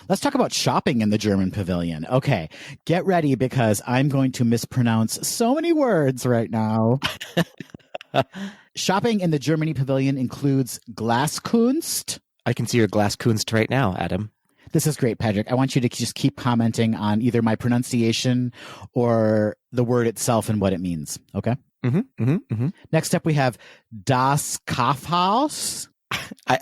Let's talk about shopping in the German Pavilion. Okay, get ready because I'm going to mispronounce so many words right now. Shopping in the Germany Pavilion includes Glaskunst. I can see your Glaskunst right now, Adam. This is great, Patrick. I want you to just keep commenting on either my pronunciation or the word itself and what it means. Okay? Next up, we have Das Kaufhaus. I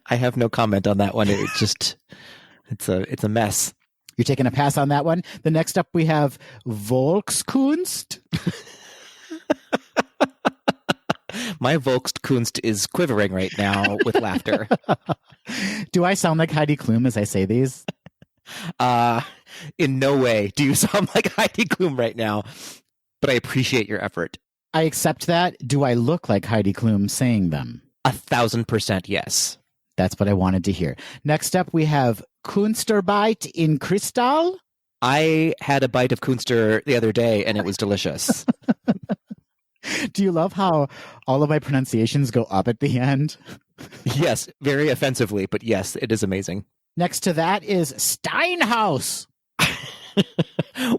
have no comment on that one. It's a mess. You're taking a pass on that one. The next up, we have Volkskunst. My Volkskunst is quivering right now with laughter. Do I sound like Heidi Klum as I say these? In no way do you sound like Heidi Klum right now, but I appreciate your effort. I accept that. Do I look like Heidi Klum saying them? 1,000% yes. That's what I wanted to hear. Next up, we have Kunstarbeit in Kristall. I had a bite of Kunster the other day, and it was delicious. Do you love how all of my pronunciations go up at the end? Yes, very offensively, but yes, it is amazing. Next to that is Steinhaus.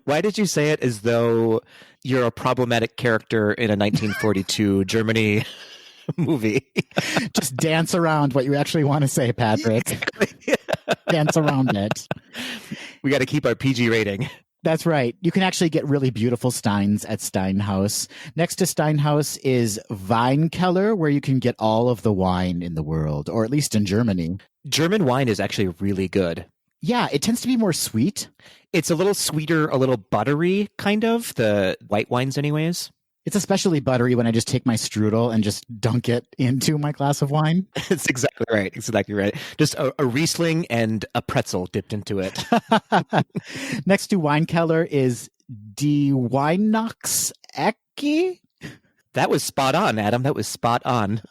Why did you say it as though you're a problematic character in a 1942 Germany movie? Just dance around what you actually want to say, Patrick. Exactly. Dance around it. We got to keep our PG rating. That's right. You can actually get really beautiful Steins at Steinhaus. Next to Steinhaus is Weinkeller, where you can get all of the wine in the world, or at least in Germany. German wine is actually really good. Yeah, it tends to be more sweet. It's a little sweeter, a little buttery, kind of, the white wines anyways. It's especially buttery when I just take my strudel and just dunk it into my glass of wine. It's exactly right. Exactly right. Just a Riesling and a pretzel dipped into it. Next to Weinkeller is Die Weihnachtsecke. That was spot on, Adam. That was spot on.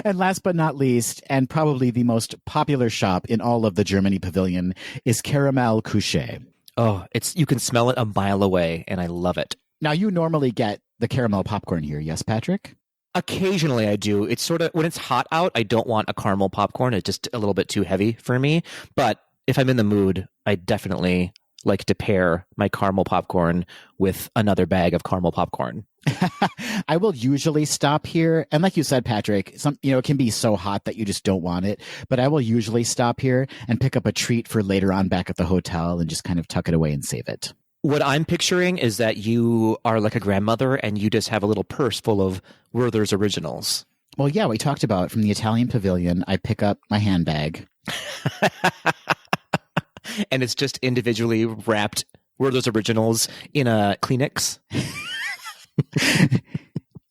And last but not least, and probably the most popular shop in all of the Germany Pavilion, is Caramel Couché. Oh, you can smell it a mile away, and I love it. Now, you normally get the caramel popcorn here, yes, Patrick? Occasionally I do. It's sort of, when it's hot out, I don't want a caramel popcorn. It's just a little bit too heavy for me. But if I'm in the mood, I definitely like to pair my caramel popcorn with another bag of caramel popcorn. I will usually stop here. And like you said, Patrick, it can be so hot that you just don't want it. But I will usually stop here and pick up a treat for later on back at the hotel and just kind of tuck it away and save it. What I'm picturing is that you are like a grandmother and you just have a little purse full of Werther's Originals. Well, yeah, we talked about from the Italian Pavilion, I pick up my handbag. And it's just individually wrapped Werther's Originals in a Kleenex.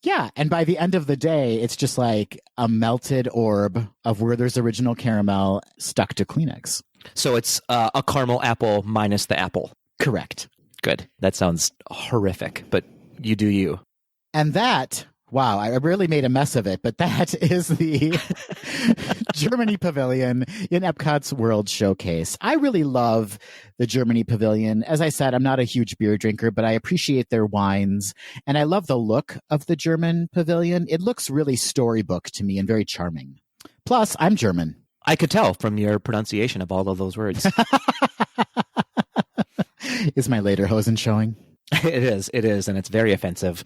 Yeah, and by the end of the day, it's just like a melted orb of Werther's Original caramel stuck to Kleenex. So it's a caramel apple minus the apple. Correct. Good. That sounds horrific, but you do you. And that, wow, I really made a mess of it, but that is the Germany Pavilion in Epcot's World Showcase. I really love the Germany Pavilion. As I said, I'm not a huge beer drinker, but I appreciate their wines. And I love the look of the German Pavilion. It looks really storybook to me and very charming. Plus, I'm German. I could tell from your pronunciation of all of those words. Is my lederhosen showing? It is, and it's very offensive.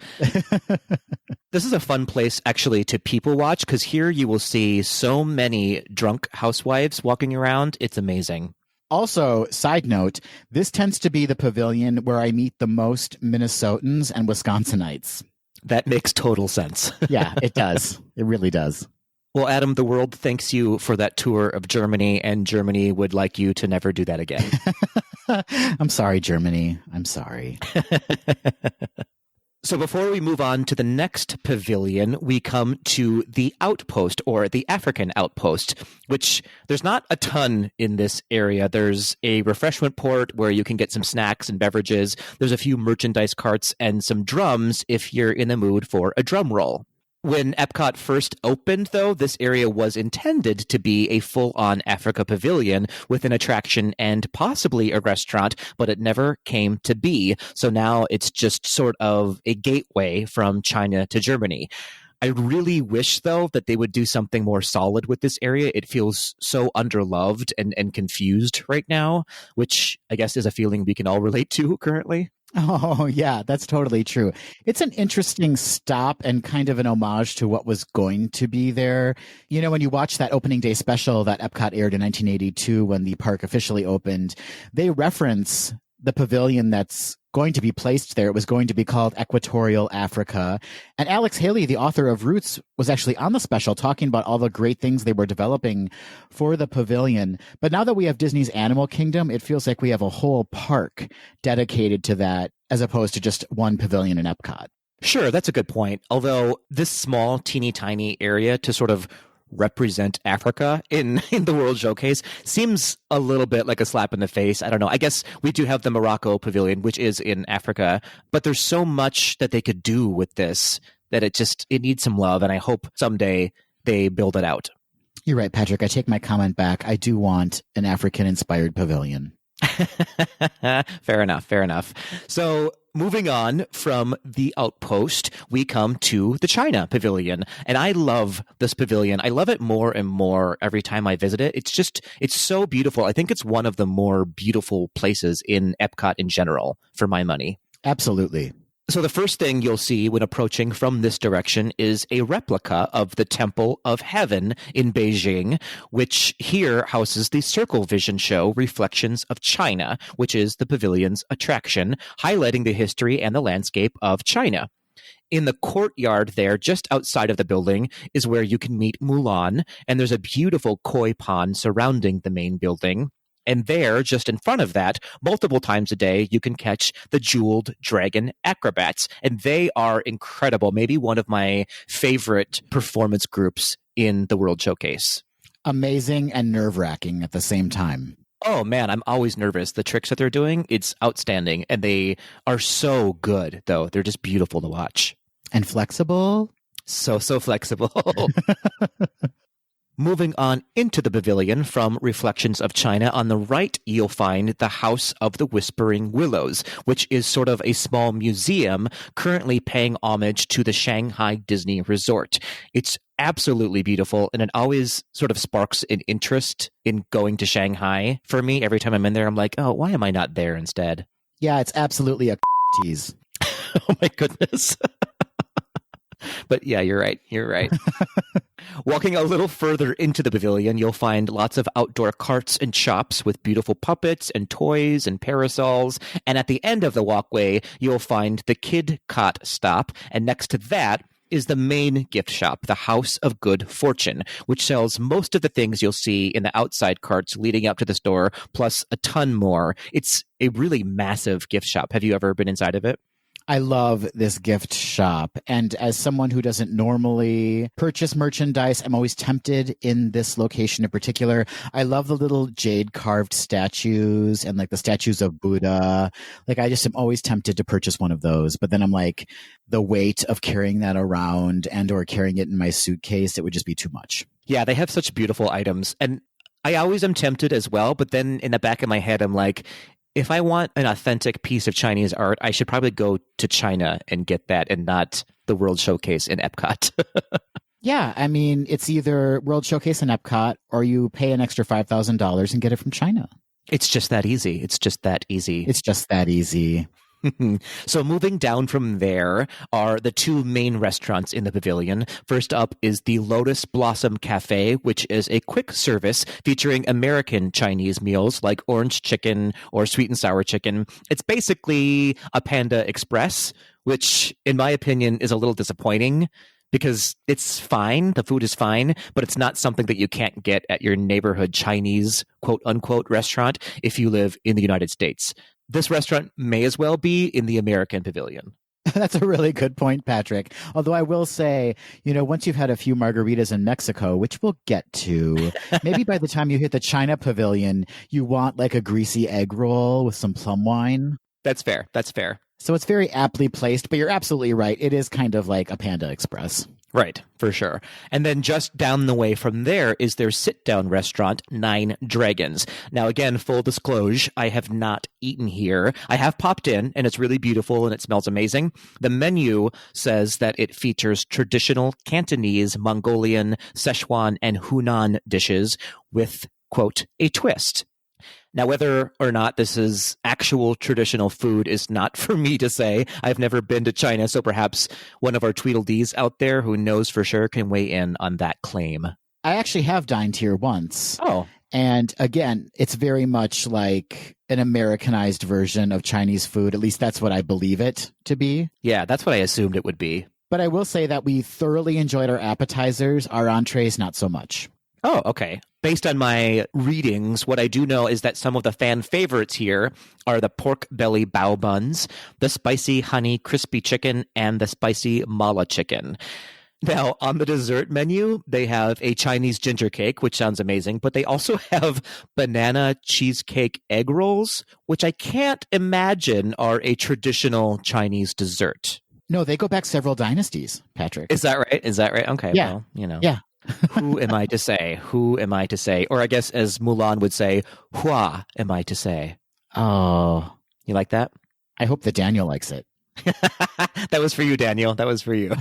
This is a fun place, actually, to people watch, because here you will see so many drunk housewives walking around. It's amazing. Also, side note, this tends to be the pavilion where I meet the most Minnesotans and Wisconsinites. That makes total sense. Yeah, it does. It really does. Well, Adam, the world thanks you for that tour of Germany, and Germany would like you to never do that again. I'm sorry, Germany. I'm sorry. So before we move on to the next pavilion, we come to the Outpost, or the African Outpost, which there's not a ton in this area. There's a refreshment port where you can get some snacks and beverages. There's a few merchandise carts and some drums if you're in the mood for a drum roll. When Epcot first opened, though, this area was intended to be a full-on Africa pavilion with an attraction and possibly a restaurant, but it never came to be. So now it's just sort of a gateway from China to Germany. I really wish, though, that they would do something more solid with this area. It feels so underloved and confused right now, which I guess is a feeling we can all relate to currently. Oh, yeah, that's totally true. It's an interesting stop and kind of an homage to what was going to be there. You know, when you watch that opening day special that Epcot aired in 1982 when the park officially opened, they reference the pavilion that's going to be placed there. It was going to be called Equatorial Africa. And Alex Haley, the author of Roots, was actually on the special talking about all the great things they were developing for the pavilion. But now that we have Disney's Animal Kingdom, it feels like we have a whole park dedicated to that as opposed to just one pavilion in Epcot. Sure, that's a good point. Although this small, teeny tiny area to sort of represent Africa in the World Showcase seems a little bit like a slap in the face. I don't know. I guess we do have the Morocco Pavilion, which is in Africa, but there's so much that they could do with this that it needs some love, and I hope someday they build it out. You're right, Patrick. I take my comment back. I do want an African-inspired pavilion. Fair enough. So moving on from the Outpost, we come to the China Pavilion. And I love this pavilion. I love it more and more every time I visit it. It's so beautiful. I think it's one of the more beautiful places in Epcot in general, for my money. Absolutely. So the first thing you'll see when approaching from this direction is a replica of the Temple of Heaven in Beijing, which here houses the Circle Vision show Reflections of China, which is the pavilion's attraction, highlighting the history and the landscape of China. In the courtyard there, just outside of the building, is where you can meet Mulan, and there's a beautiful koi pond surrounding the main building. And there, just in front of that, multiple times a day, you can catch the Jeweled Dragon Acrobats. And they are incredible. Maybe one of my favorite performance groups in the World Showcase. Amazing and nerve-wracking at the same time. Oh, man, I'm always nervous. The tricks that they're doing, it's outstanding. And they are so good, though. They're just beautiful to watch. And flexible? So flexible. Moving on into the pavilion from Reflections of China, on the right, you'll find the House of the Whispering Willows, which is sort of a small museum currently paying homage to the Shanghai Disney Resort. It's absolutely beautiful, and it always sort of sparks an interest in going to Shanghai for me. Every time I'm in there, I'm like, oh, why am I not there instead? Yeah, it's absolutely a tease. Oh my goodness. But yeah, you're right. You're right. Walking a little further into the pavilion, you'll find lots of outdoor carts and shops with beautiful puppets and toys and parasols. And at the end of the walkway, you'll find the Kid Cot stop. And next to that is the main gift shop, the House of Good Fortune, which sells most of the things you'll see in the outside carts leading up to the store, plus a ton more. It's a really massive gift shop. Have you ever been inside of it? I love this gift shop. And as someone who doesn't normally purchase merchandise, I'm always tempted in this location in particular. I love the little jade carved statues and like the statues of Buddha. Like I just am always tempted to purchase one of those. But then I'm like, the weight of carrying that around and or carrying it in my suitcase, it would just be too much. Yeah, they have such beautiful items. And I always am tempted as well. But then in the back of my head, I'm like, if I want an authentic piece of Chinese art, I should probably go to China and get that and not the World Showcase in Epcot. Yeah, I mean, it's either World Showcase in Epcot or you pay an extra $5,000 and get it from China. It's just that easy. It's just that easy. It's just that easy. So moving down from there are the two main restaurants in the pavilion. First up is the Lotus Blossom Cafe, which is a quick service featuring American Chinese meals like orange chicken or sweet and sour chicken. It's basically a Panda Express, which in my opinion is a little disappointing because it's fine, the food is fine, but it's not something that you can't get at your neighborhood Chinese quote unquote restaurant if you live in the United States. This restaurant may as well be in the American Pavilion. That's a really good point, Patrick. Although I will say, once you've had a few margaritas in Mexico, which we'll get to, maybe by the time you hit the China Pavilion, you want like a greasy egg roll with some plum wine. That's fair. That's fair. So it's very aptly placed, but you're absolutely right. It is kind of like a Panda Express. Right, for sure. And then just down the way from there is their sit-down restaurant, Nine Dragons. Now, again, full disclosure, I have not eaten here. I have popped in, and it's really beautiful, and it smells amazing. The menu says that it features traditional Cantonese, Mongolian, Szechuan, and Hunan dishes with, quote, a twist. Now, whether or not this is actual traditional food is not for me to say. I've never been to China, so perhaps one of our Tweedledees out there who knows for sure can weigh in on that claim. I actually have dined here once. Oh. And again, it's very much like an Americanized version of Chinese food. At least that's what I believe it to be. Yeah, that's what I assumed it would be. But I will say that we thoroughly enjoyed our appetizers. Our entrees, not so much. Oh, okay. Based on my readings, what I do know is that some of the fan favorites here are the pork belly bao buns, the spicy honey crispy chicken, and the spicy mala chicken. Now, on the dessert menu, they have a Chinese ginger cake, which sounds amazing, but they also have banana cheesecake egg rolls, which I can't imagine are a traditional Chinese dessert. No, they go back several dynasties, Patrick. Is that right? Is that right? Okay. Yeah. Well, Yeah. Who am I to say? Who am I to say? Or I guess as Mulan would say, Hua am I to say? Oh. You like that? I hope that Daniel likes it. That was for you, Daniel. That was for you.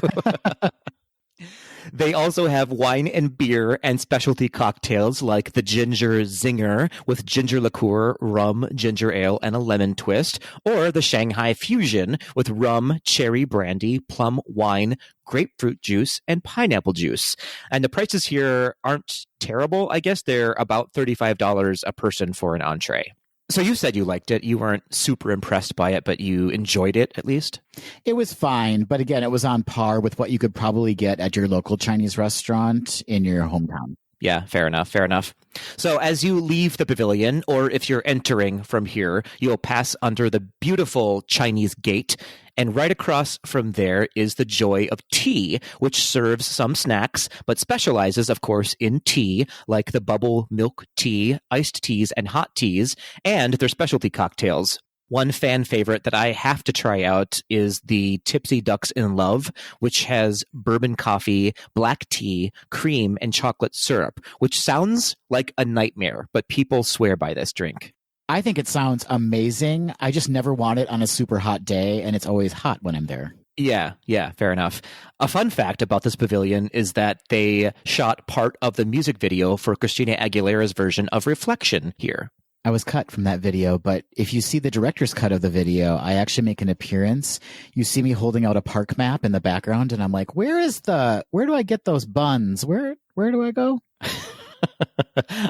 They also have wine and beer and specialty cocktails like the Ginger Zinger with ginger liqueur, rum, ginger ale, and a lemon twist, or the Shanghai Fusion with rum, cherry brandy, plum wine, grapefruit juice, and pineapple juice. And the prices here aren't terrible. I guess they're about $35 a person for an entree. So you said you liked it. You weren't super impressed by it, but you enjoyed it at least? It was fine. But again, it was on par with what you could probably get at your local Chinese restaurant in your hometown. Yeah, fair enough. Fair enough. So as you leave the pavilion, or if you're entering from here, you'll pass under the beautiful Chinese gate. And right across from there is the Joy of Tea, which serves some snacks, but specializes, of course, in tea, like the bubble milk tea, iced teas, and hot teas, and their specialty cocktails. One fan favorite that I have to try out is the Tipsy Ducks in Love, which has bourbon coffee, black tea, cream, and chocolate syrup, which sounds like a nightmare, but people swear by this drink. I think it sounds amazing. I just never want it on a super hot day, and it's always hot when I'm there. Yeah, fair enough. A fun fact about this pavilion is that they shot part of the music video for Christina Aguilera's version of Reflection here. I was cut from that video, but if you see the director's cut of the video, I actually make an appearance. You see me holding out a park map in the background, and I'm like, where do I get those buns? Where do I go?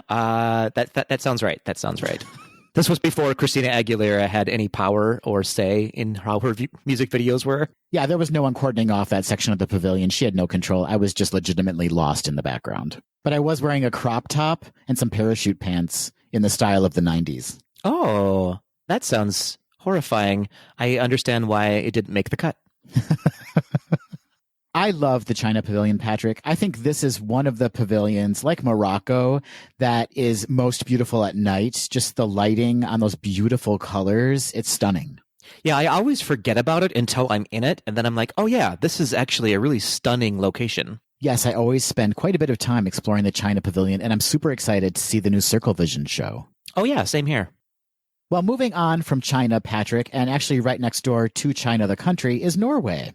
That sounds right. That sounds right. This was before Christina Aguilera had any power or say in how her music videos were. Yeah, there was no one cordoning off that section of the pavilion. She had no control. I was just legitimately lost in the background. But I was wearing a crop top and some parachute pants in the style of the 90s. Oh, that sounds horrifying. I understand why it didn't make the cut. I love the China Pavilion, Patrick. I think this is one of the pavilions, like Morocco, that is most beautiful at night. Just the lighting on those beautiful colors. It's stunning. Yeah, I always forget about it until I'm in it. And then I'm like, oh yeah, this is actually a really stunning location. Yes, I always spend quite a bit of time exploring the China Pavilion, and I'm super excited to see the new Circle Vision show. Oh yeah, same here. Well, moving on from China, Patrick, and actually right next door to China, the country, is Norway.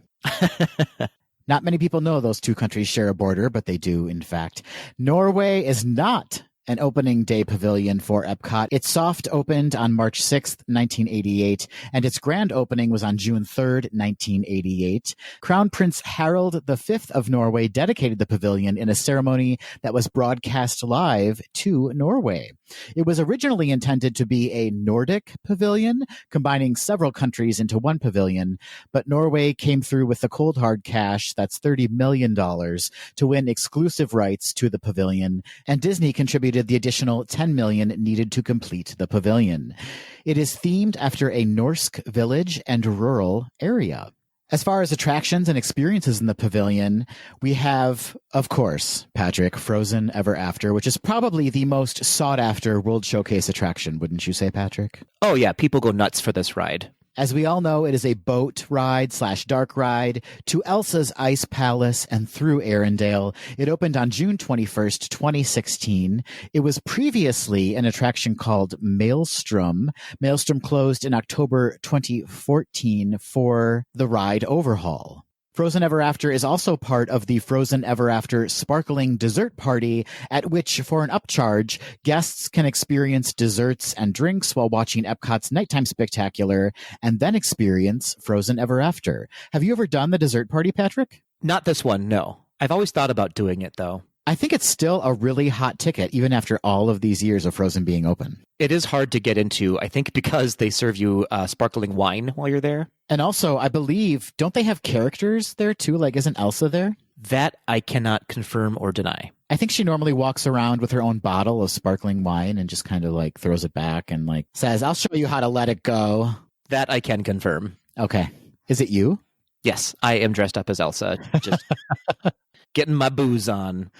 Not many people know those two countries share a border, but they do, in fact. Norway is not an opening day pavilion for Epcot. It soft opened on March 6th, 1988, and its grand opening was on June 3rd, 1988. Crown Prince Harald V of Norway dedicated the pavilion in a ceremony that was broadcast live to Norway. It was originally intended to be a Nordic pavilion, combining several countries into one pavilion, but Norway came through with the cold hard cash, that's $30 million, to win exclusive rights to the pavilion, and Disney contributed the additional $10 million needed to complete the pavilion. It is themed after a Norse village and rural area. As far as attractions and experiences in the pavilion, we have, of course, Patrick, Frozen Ever After, which is probably the most sought-after World Showcase attraction, wouldn't you say, Patrick? Oh yeah, people go nuts for this ride. As we all know, it is a boat ride / dark ride to Elsa's Ice Palace and through Arendelle. It opened on June 21st, 2016. It was previously an attraction called Maelstrom. Maelstrom closed in October 2014 for the ride overhaul. Frozen Ever After is also part of the Frozen Ever After Sparkling Dessert Party, at which, for an upcharge, guests can experience desserts and drinks while watching Epcot's Nighttime Spectacular, and then experience Frozen Ever After. Have you ever done the dessert party, Patrick? Not this one, no. I've always thought about doing it, though. I think it's still a really hot ticket, even after all of these years of Frozen being open. It is hard to get into, I think, because they serve you sparkling wine while you're there. And also, I believe, don't they have characters there too? Like, isn't Elsa there? That I cannot confirm or deny. I think she normally walks around with her own bottle of sparkling wine and just kind of like throws it back and like says, I'll show you how to let it go. That I can confirm. Okay. Is it you? Yes, I am dressed up as Elsa. Just getting my booze on.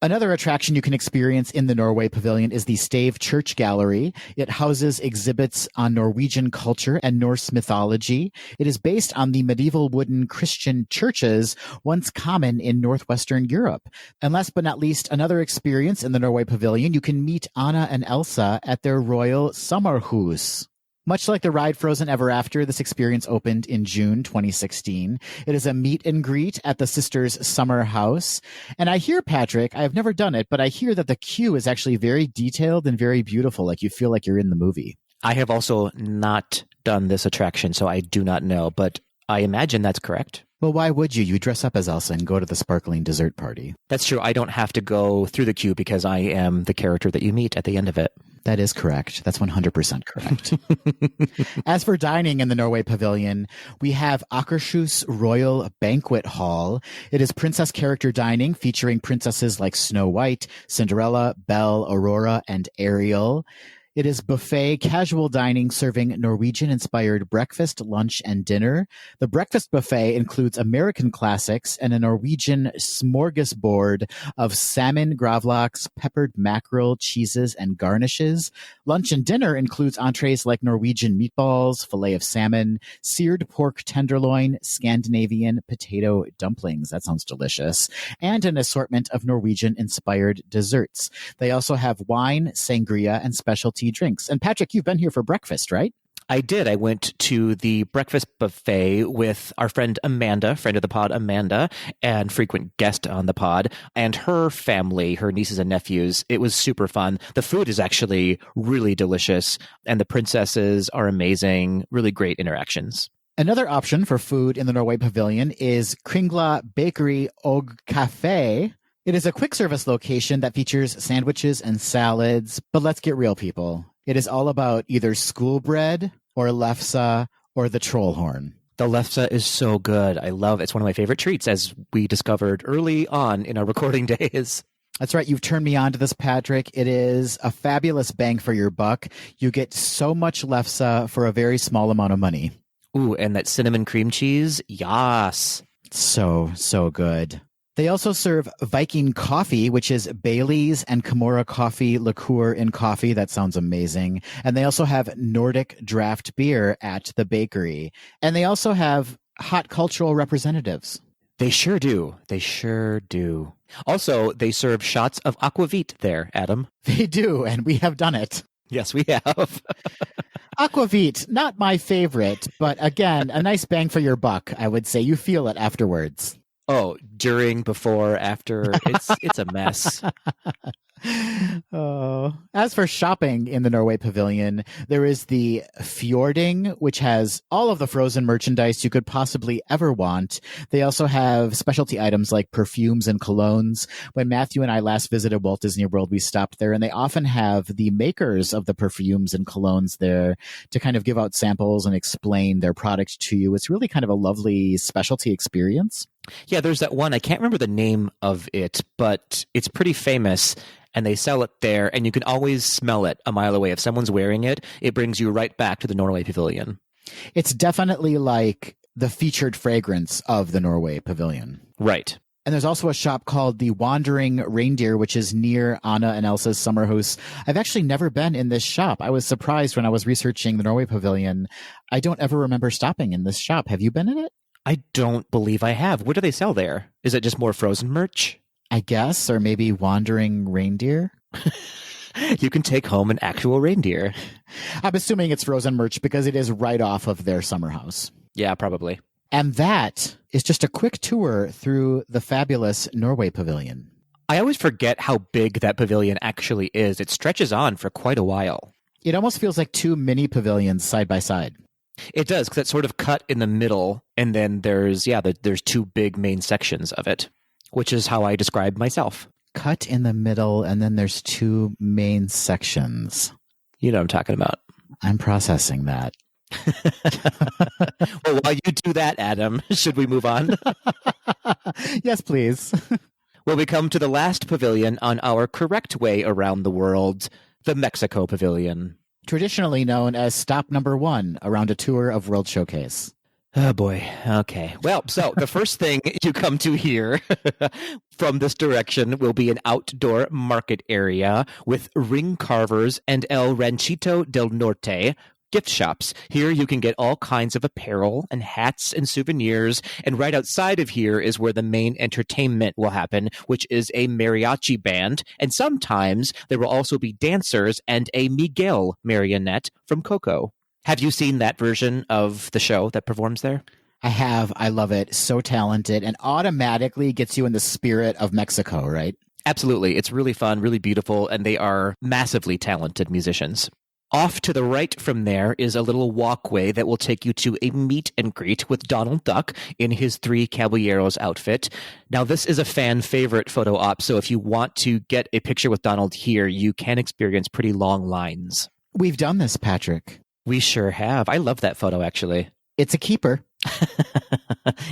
Another attraction you can experience in the Norway Pavilion is the Stave Church Gallery. It houses exhibits on Norwegian culture and Norse mythology. It is based on the medieval wooden Christian churches once common in northwestern Europe. And last but not least, another experience in the Norway Pavilion, you can meet Anna and Elsa at their royal sommerhus. Much like the ride Frozen Ever After, this experience opened in June 2016. It is a meet and greet at the sisters' summer house. And I hear, Patrick, I have never done it, but I hear that the queue is actually very detailed and very beautiful, like you feel like you're in the movie. I have also not done this attraction, so I do not know, but I imagine that's correct. Well, why would you? You dress up as Elsa and go to the sparkling dessert party. That's true. I don't have to go through the queue because I am the character that you meet at the end of it. That is correct. That's 100% correct. As for dining in the Norway Pavilion, we have Akershus Royal Banquet Hall. It is princess character dining featuring princesses like Snow White, Cinderella, Belle, Aurora, and Ariel. It is buffet casual dining serving Norwegian-inspired breakfast, lunch, and dinner. The breakfast buffet includes American classics and a Norwegian smorgasbord of salmon, gravlax, peppered mackerel, cheeses, and garnishes. Lunch and dinner includes entrees like Norwegian meatballs, filet of salmon, seared pork tenderloin, Scandinavian potato dumplings. That sounds delicious. And an assortment of Norwegian-inspired desserts. They also have wine, sangria, and specialty drinks. And Patrick, you've been here for breakfast, right? I did. I went to the breakfast buffet with our friend Amanda, friend of the pod Amanda, and frequent guest on the pod, and her family, her nieces and nephews. It was super fun. The food is actually really delicious, and the princesses are amazing. Really great interactions. Another option for food in the Norway Pavilion is Kringla Bakery og Café. It is a quick service location that features sandwiches and salads, but let's get real, people. It is all about either school bread or lefse or the troll horn. The lefse is so good. I love it. It's one of my favorite treats, as we discovered early on in our recording days. That's right. You've turned me on to this, Patrick. It is a fabulous bang for your buck. You get so much lefse for a very small amount of money. Ooh, and that cinnamon cream cheese. Yas. So good. They also serve Viking coffee, which is Bailey's and Kimura coffee liqueur in coffee. That sounds amazing. And they also have Nordic draft beer at the bakery. And they also have hot cultural representatives. They sure do. They sure do. Also, they serve shots of aquavit there, Adam. They do, and we have done it. Yes, we have. Aquavit, not my favorite, but again, a nice bang for your buck, I would say. You feel it afterwards. Oh, during, before, after, it's a mess. Oh. As for shopping in the Norway Pavilion, there is the Fjording, which has all of the frozen merchandise you could possibly ever want. They also have specialty items like perfumes and colognes. When Matthew and I last visited Walt Disney World, we stopped there, and they often have the makers of the perfumes and colognes there to kind of give out samples and explain their product to you. It's really kind of a lovely specialty experience. Yeah, there's that one. I can't remember the name of it, but it's pretty famous. And they sell it there, and you can always smell it a mile away. If someone's wearing it, it brings you right back to the Norway Pavilion. It's definitely like the featured fragrance of the Norway Pavilion. Right. And there's also a shop called the Wandering Reindeer, which is near Anna and Elsa's summer house. I've actually never been in this shop. I was surprised when I was researching the Norway Pavilion. I don't ever remember stopping in this shop. Have you been in it? I don't believe I have. What do they sell there? Is it just more frozen merch? I guess, or maybe wandering reindeer. You can take home an actual reindeer. I'm assuming it's frozen merch because it is right off of their summer house. Yeah, probably. And that is just a quick tour through the fabulous Norway Pavilion. I always forget how big that pavilion actually is. It stretches on for quite a while. It almost feels like two mini pavilions side by side. It does, because it's sort of cut in the middle, and then there's two big main sections of it, which is how I describe myself. Cut in the middle, and then there's two main sections. You know what I'm talking about. I'm processing that. Well, while you do that, Adam, should we move on? Yes, please. Well, we come to the last pavilion on our correct way around the world, the Mexico Pavilion. Traditionally known as stop number 1 around a tour of World Showcase. Oh, boy. Okay. Well, so the first thing you come to here from this direction will be an outdoor market area with ring carvers and El Ranchito del Norte gift shops. Here you can get all kinds of apparel and hats and souvenirs. And right outside of here is where the main entertainment will happen, which is a mariachi band. And sometimes there will also be dancers and a Miguel marionette from Coco. Have you seen that version of the show that performs there? I have. I love it. So talented and automatically gets you in the spirit of Mexico, right? Absolutely. It's really fun, really beautiful, and they are massively talented musicians. Off to the right from there is a little walkway that will take you to a meet and greet with Donald Duck in his Three Caballeros outfit. Now, this is a fan favorite photo op, so if you want to get a picture with Donald here, you can experience pretty long lines. We've done this, Patrick. We sure have. I love that photo, actually. It's a keeper.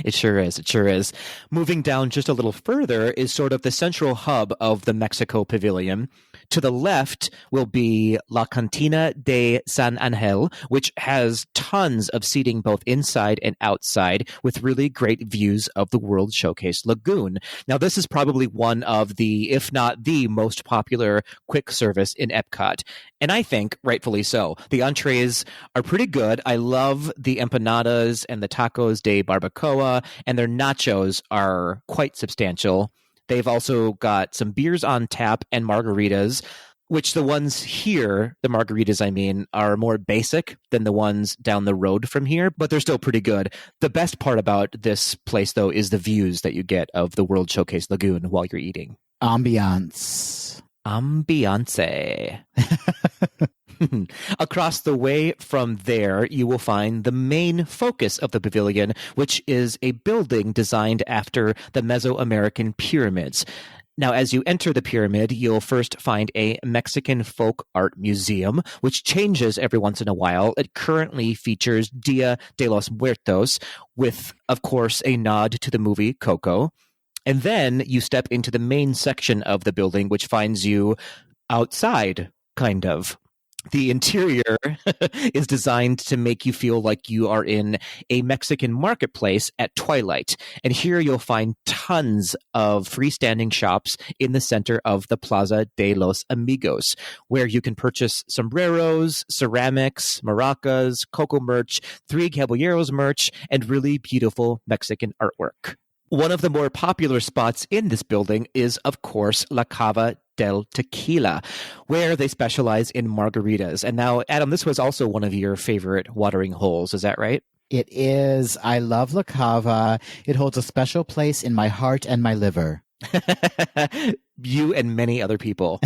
It sure is. It sure is. Moving down just a little further is sort of the central hub of the Mexico Pavilion. To the left will be La Cantina de San Angel, which has tons of seating both inside and outside with really great views of the World Showcase Lagoon. Now, this is probably one of the, if not the most popular quick service in Epcot. And I think, rightfully so. The entrees are pretty good. I love the empanadas and the tacos de barbacoa, and their nachos are quite substantial. They've also got some beers on tap and margaritas. which the ones here, the margaritas, I mean, are more basic than the ones down the road from here, but they're still pretty good. The best part about this place, though, is the views that you get of the World Showcase Lagoon while you're eating. Ambiance. Ambiance. Across the way from there, you will find the main focus of the pavilion, which is a building designed after the Mesoamerican pyramids. Now, as you enter the pyramid, you'll first find a Mexican folk art museum, which changes every once in a while. It currently features Dia de los Muertos, with, of course, a nod to the movie Coco. And then you step into the main section of the building, which finds you outside, kind of. The interior is designed to make you feel like you are in a Mexican marketplace at twilight. And here you'll find tons of freestanding shops in the center of the Plaza de los Amigos, where you can purchase sombreros, ceramics, maracas, coco merch, Three Caballeros merch, and really beautiful Mexican artwork. One of the more popular spots in this building is, of course, La Cava del Tequila, where they specialize in margaritas. And now, Adam, this was also one of your favorite watering holes. Is that right? It is. I love La Cava. It holds a special place in my heart and my liver. You and many other people.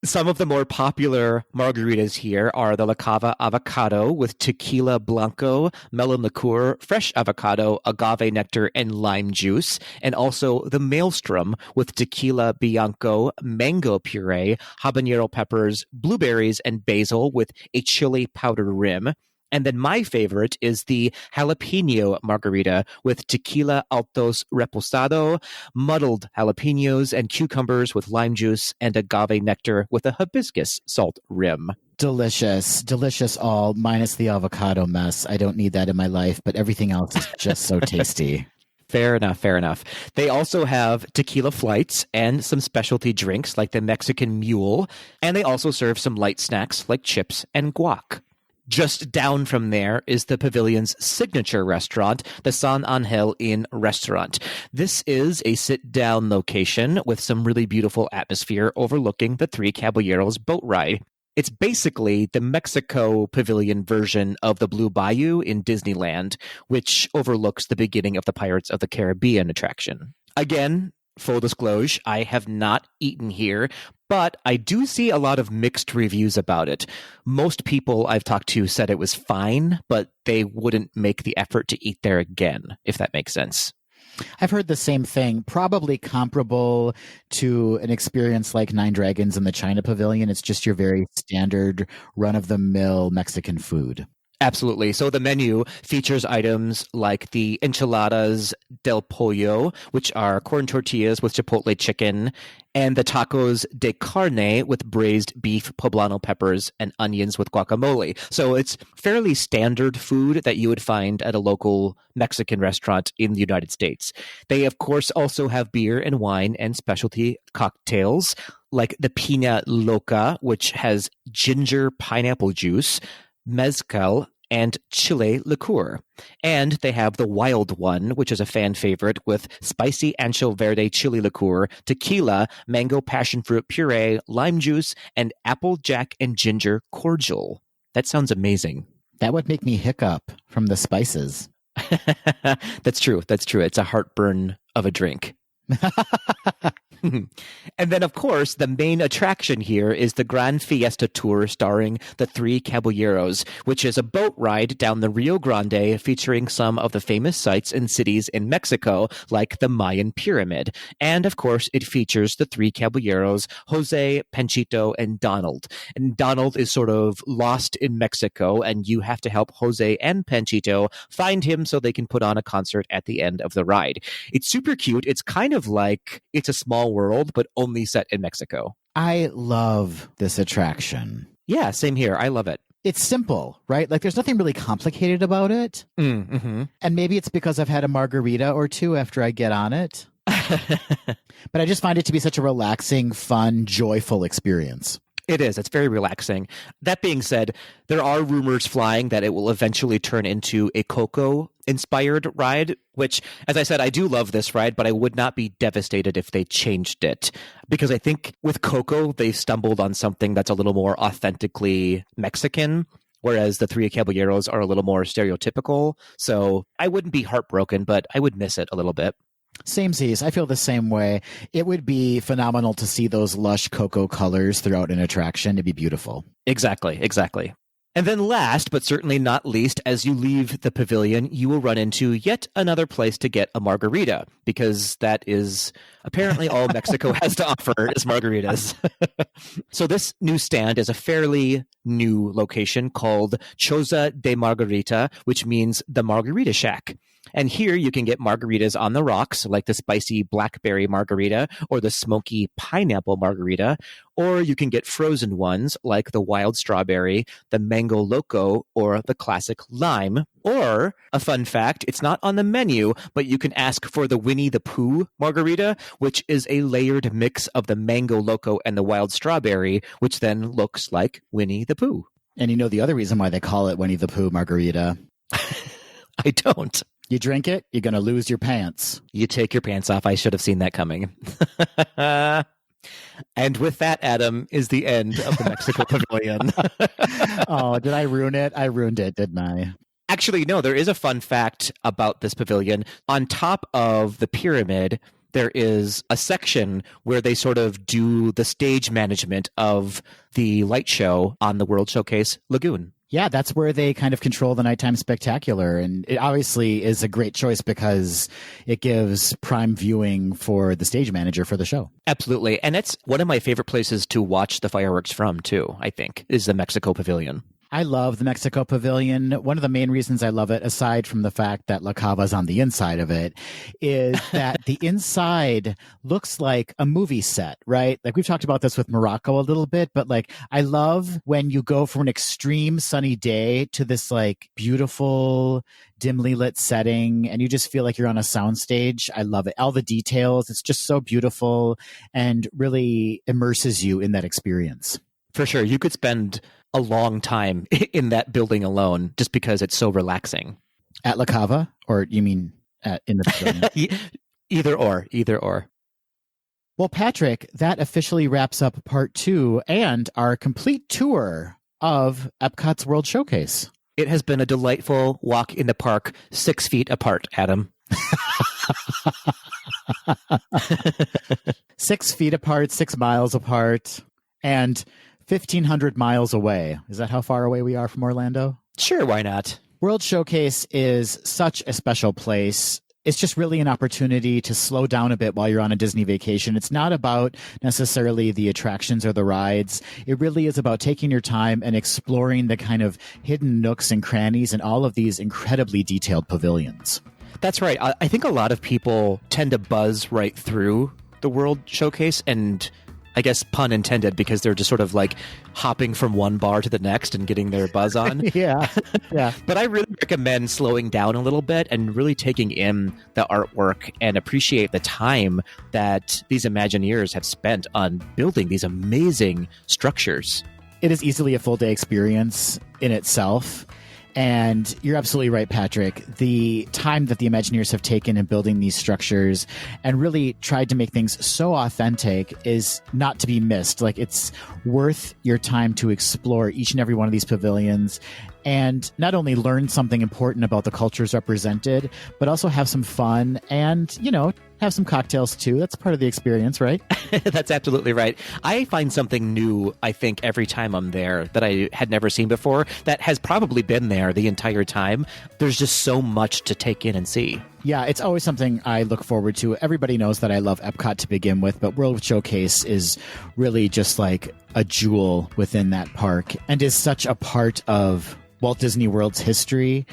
Some of the more popular margaritas here are the La Cava Avocado with tequila blanco, melon liqueur, fresh avocado, agave nectar, and lime juice, and also the Maelstrom with tequila bianco, mango puree, habanero peppers, blueberries, and basil with a chili powder rim. And then my favorite is the jalapeno margarita with tequila altos reposado, muddled jalapenos and cucumbers with lime juice, and agave nectar with a hibiscus salt rim. Delicious. Delicious all, minus the avocado mess. I don't need that in my life, but everything else is just so tasty. Fair enough, fair enough. They also have tequila flights and some specialty drinks like the Mexican Mule, and they also serve some light snacks like chips and guac. Just down from there is the pavilion's signature restaurant, the San Angel Inn restaurant. This is a sit-down location with some really beautiful atmosphere overlooking the Three Caballeros boat ride. It's basically the Mexico Pavilion version of the Blue Bayou in Disneyland, which overlooks the beginning of the Pirates of the Caribbean attraction. Again, full disclosure, I have not eaten here, but I do see a lot of mixed reviews about it. Most people I've talked to said it was fine, but they wouldn't make the effort to eat there again, if that makes sense. I've heard the same thing, probably comparable to an experience like Nine Dragons in the China Pavilion. It's just your very standard run-of-the-mill Mexican food. Absolutely. So the menu features items like the enchiladas del pollo, which are corn tortillas with chipotle chicken, and the tacos de carne with braised beef, poblano peppers, and onions with guacamole. So it's fairly standard food that you would find at a local Mexican restaurant in the United States. They, of course, also have beer and wine and specialty cocktails like the Piña Loca, which has ginger pineapple juice, mezcal, and chile liqueur. And they have the Wild One, which is a fan favorite, with spicy ancho verde chili liqueur, tequila, mango passion fruit puree, lime juice, and apple jack and ginger cordial. That sounds amazing. That would make me hiccup from the spices. That's true. That's true. It's a heartburn of a drink. And then, of course, the main attraction here is the Gran Fiesta Tour starring the Three Caballeros, which is a boat ride down the Rio Grande featuring some of the famous sites and cities in Mexico, like the Mayan Pyramid. And, of course, it features the Three Caballeros, Jose, Panchito, and Donald. And Donald is sort of lost in Mexico, and you have to help Jose and Panchito find him so they can put on a concert at the end of the ride. It's super cute. It's kind of like It's a Small World, but only set in Mexico. I love this attraction. Yeah, same here. I love it. It's simple, right? Like there's nothing really complicated about it. Mm-hmm. And maybe it's because I've had a margarita or two after I get on it. But I just find it to be such a relaxing, fun, joyful experience. It is. It's very relaxing. That being said, there are rumors flying that it will eventually turn into a Coco inspired ride, which, as I said, I do love this ride, but I would not be devastated if they changed it. Because I think with Coco, they stumbled on something that's a little more authentically Mexican, whereas the Three Caballeros are a little more stereotypical. So I wouldn't be heartbroken, but I would miss it a little bit. Samesies. I feel the same way. It would be phenomenal to see those lush cocoa colors throughout an attraction. It'd be beautiful. Exactly. And then last, but certainly not least, as you leave the pavilion, you will run into yet another place to get a margarita, because that is apparently all Mexico has to offer is margaritas. So this new stand is a fairly new location called Choza de Margarita, which means the Margarita Shack. And here you can get margaritas on the rocks, like the spicy blackberry margarita or the smoky pineapple margarita, or you can get frozen ones like the wild strawberry, the mango loco, or the classic lime. Or, a fun fact, it's not on the menu, but you can ask for the Winnie the Pooh margarita, which is a layered mix of the mango loco and the wild strawberry, which then looks like Winnie the Pooh. And you know the other reason why they call it Winnie the Pooh margarita? I don't. You drink it, you're going to lose your pants. You take your pants off. I should have seen that coming. And with that, Adam, is the end of the Mexico Pavilion. Oh, did I ruin it? I ruined it, didn't I? Actually, no, there is a fun fact about this pavilion. On top of the pyramid, there is a section where they sort of do the stage management of the light show on the World Showcase Lagoon. Yeah, that's where they kind of control the nighttime spectacular. And it obviously is a great choice because it gives prime viewing for the stage manager for the show. Absolutely. And it's one of my favorite places to watch the fireworks from, too, I think, is the Mexico Pavilion. I love the Mexico Pavilion. One of the main reasons I love it, aside from the fact that La Cava's on the inside of it, is that the inside looks like a movie set, right? Like we've talked about this with Morocco a little bit, but like I love when you go from an extreme sunny day to this like beautiful, dimly lit setting, and you just feel like you're on a soundstage. I love it. All the details, it's just so beautiful and really immerses you in that experience. For sure. You could spend a long time in that building alone just because it's so relaxing. At La Cava? Or you mean in the pavilion? Either or. Well, Patrick, that officially wraps up part 2 and our complete tour of Epcot's World Showcase. It has been a delightful walk in the park 6 feet apart, Adam. 6 feet apart, 6 miles apart, and 1,500 miles away. Is that how far away we are from Orlando? Sure, why not? World Showcase is such a special place. It's just really an opportunity to slow down a bit while you're on a Disney vacation. It's not about necessarily the attractions or the rides. It really is about taking your time and exploring the kind of hidden nooks and crannies in all of these incredibly detailed pavilions. That's right. I think a lot of people tend to buzz right through the World Showcase, and I guess pun intended, because they're just sort of like hopping from one bar to the next and getting their buzz on. Yeah. But I really recommend slowing down a little bit and really taking in the artwork and appreciate the time that these Imagineers have spent on building these amazing structures. It is easily a full day experience in itself. And you're absolutely right, Patrick. The time that the Imagineers have taken in building these structures and really tried to make things so authentic is not to be missed. Like, it's worth your time to explore each and every one of these pavilions and not only learn something important about the cultures represented, but also have some fun and, you know, have some cocktails too. That's part of the experience, right? That's absolutely right. I find something new, I think, every time I'm there that I had never seen before that has probably been there the entire time. There's just so much to take in and see. Yeah, it's always something I look forward to. Everybody knows that I love Epcot to begin with, but World Showcase is really just like a jewel within that park and is such a part of Walt Disney World's history.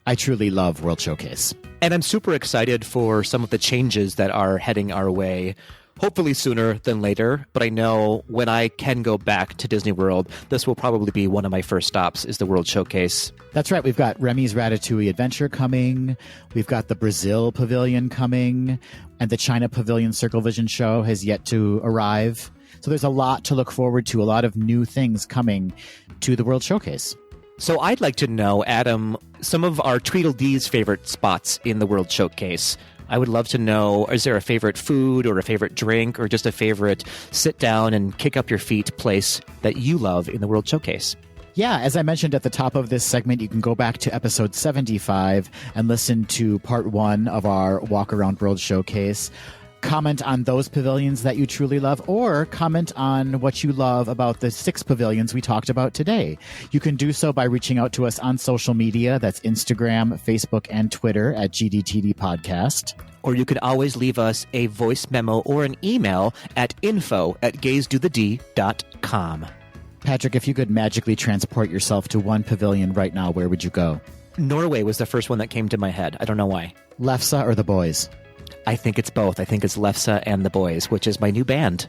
I truly love World Showcase. And I'm super excited for some of the changes that are heading our way, hopefully sooner than later. But I know when I can go back to Disney World, this will probably be one of my first stops, is the World Showcase. That's right. We've got Remy's Ratatouille Adventure coming. We've got the Brazil Pavilion coming. And the China Pavilion Circle Vision show has yet to arrive. So there's a lot to look forward to, a lot of new things coming to the World Showcase. So I'd like to know, Adam, some of our Tweedledee's favorite spots in the World Showcase. I would love to know, is there a favorite food or a favorite drink or just a favorite sit down and kick up your feet place that you love in the World Showcase? Yeah, as I mentioned at the top of this segment, you can go back to episode 75 and listen to part 1 of our Walk Around World Showcase. Comment on those pavilions that you truly love, or comment on what you love about the 6 pavilions we talked about today. You can do so by reaching out to us on social media. That's Instagram, Facebook, and Twitter at GDTD Podcast. Or you could always leave us a voice memo or an email at info@gazedothed.com. Patrick, if you could magically transport yourself to one pavilion right now, where would you go? Norway was the first one that came to my head. I don't know why. Lefse or the Boys? I think it's both. I think it's Lefse and the Boys, which is my new band.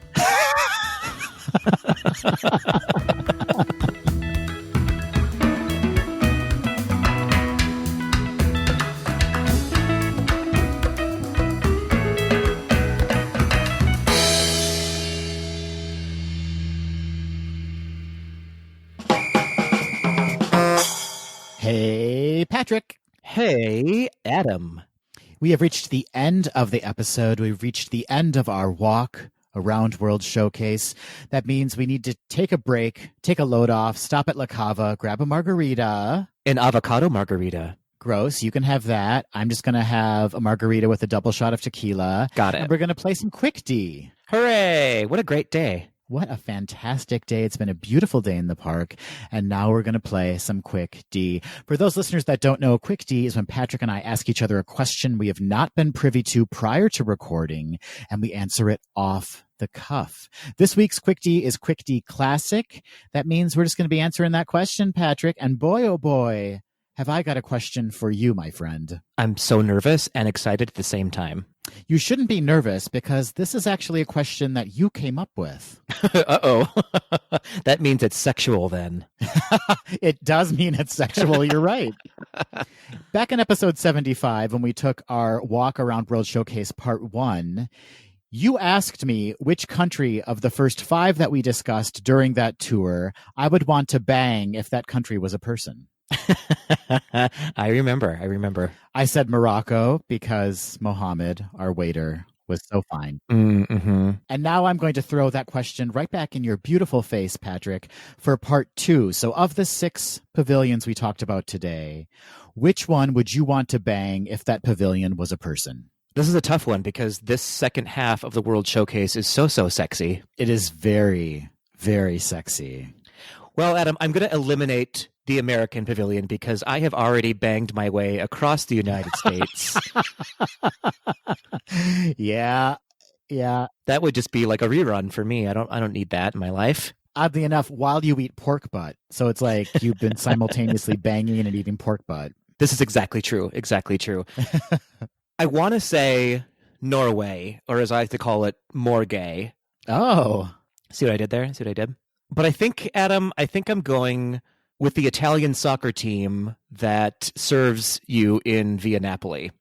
Hey, Patrick. Hey, Adam. We have reached the end of the episode. We've reached the end of our walk around World Showcase. That means we need to take a break, take a load off, stop at La Cava, grab a margarita. An avocado margarita. Gross. You can have that. I'm just going to have a margarita with a double shot of tequila. Got it. And we're going to play some Quick D. Hooray! What a great day. What a fantastic day. It's been a beautiful day in the park. And now we're going to play some Quick D. For those listeners that don't know, Quick D is when Patrick and I ask each other a question we have not been privy to prior to recording, and we answer it off the cuff. This week's Quick D is Quick D Classic. That means we're just going to be answering that question, Patrick. And boy, oh boy, have I got a question for you, my friend. I'm so nervous and excited at the same time. You shouldn't be nervous because this is actually a question that you came up with. Uh-oh. That means it's sexual then. It does mean it's sexual. You're right. Back in episode 75, when we took our Walk Around World Showcase Part 1, you asked me which country of the first 5 that we discussed during that tour I would want to bang if that country was a person. I remember. I said Morocco because Mohammed, our waiter, was so fine. Mm-hmm. And now I'm going to throw that question right back in your beautiful face, Patrick, for part 2. So of the 6 pavilions we talked about today, which one would you want to bang if that pavilion was a person? This is a tough one because this second half of the World Showcase is so sexy. It is very, very sexy. Well, Adam, I'm going to eliminate the American Pavilion because I have already banged my way across the United States. Yeah. That would just be like a rerun for me. I don't need that in my life. Oddly enough, while you eat pork butt. So it's like you've been simultaneously banging and eating pork butt. This is exactly true. I want to say Norway, or as I like to call it, Morgay. Oh. See what I did there? But I think, Adam, I'm going with the Italian soccer team that serves you in Via Napoli.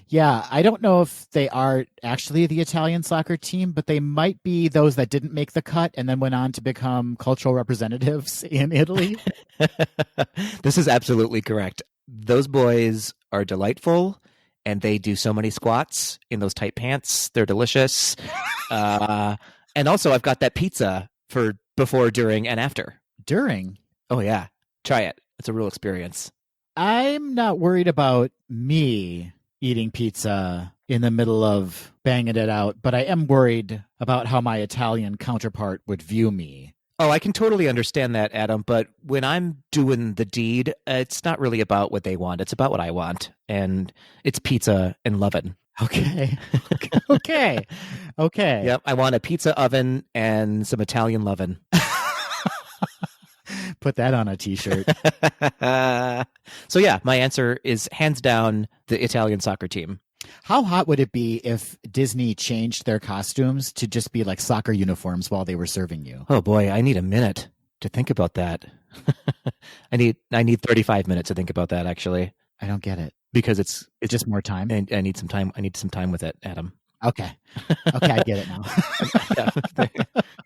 Yeah, I don't know if they are actually the Italian soccer team, but they might be those that didn't make the cut and then went on to become cultural representatives in Italy. This is absolutely correct. Those boys are delightful, and they do so many squats in those tight pants. They're delicious. And also, I've got that pizza for before, during, and after. During? Oh, yeah. Try it. It's a real experience. I'm not worried about me eating pizza in the middle of banging it out, but I am worried about how my Italian counterpart would view me. Oh, I can totally understand that, Adam, but when I'm doing the deed, it's not really about what they want. It's about what I want, and it's pizza and lovin'. Okay. Yep, I want a pizza oven and some Italian lovin'. Put that on a t-shirt. So yeah, my answer is hands down the Italian soccer team. How hot would it be if Disney changed their costumes to just be like soccer uniforms while they were serving you? Oh boy, I need a minute to think about that. I need 35 minutes to think about that, actually. I don't get it. Because it's just more time. And I need some time. I need some time with it, Adam. Okay, I get it now.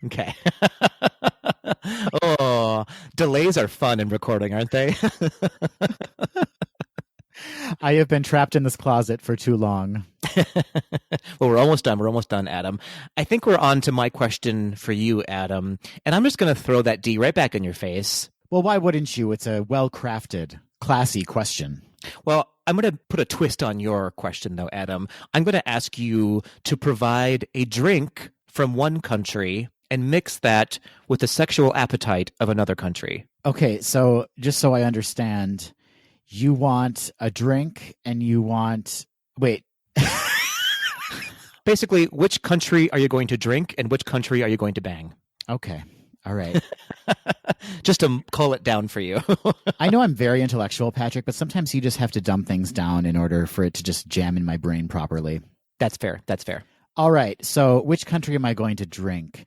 Okay. Oh, Delays are fun in recording, aren't they? I have been trapped in this closet for too long. Well, we're almost done. We're almost done, Adam. I think we're on to my question for you, Adam. And I'm just going to throw that D right back in your face. Well, why wouldn't you? It's a well-crafted, classy question. Well, I'm going to put a twist on your question, though, Adam. I'm going to ask you to provide a drink from one country and mix that with the sexual appetite of another country. Okay, so just so I understand, you want a drink and you want... Wait. Basically, which country are you going to drink and which country are you going to bang? Okay. All right. Just to call it down for you. I know I'm very intellectual, Patrick, but sometimes you just have to dumb things down in order for it to just jam in my brain properly. That's fair. That's fair. All right. So which country am I going to drink?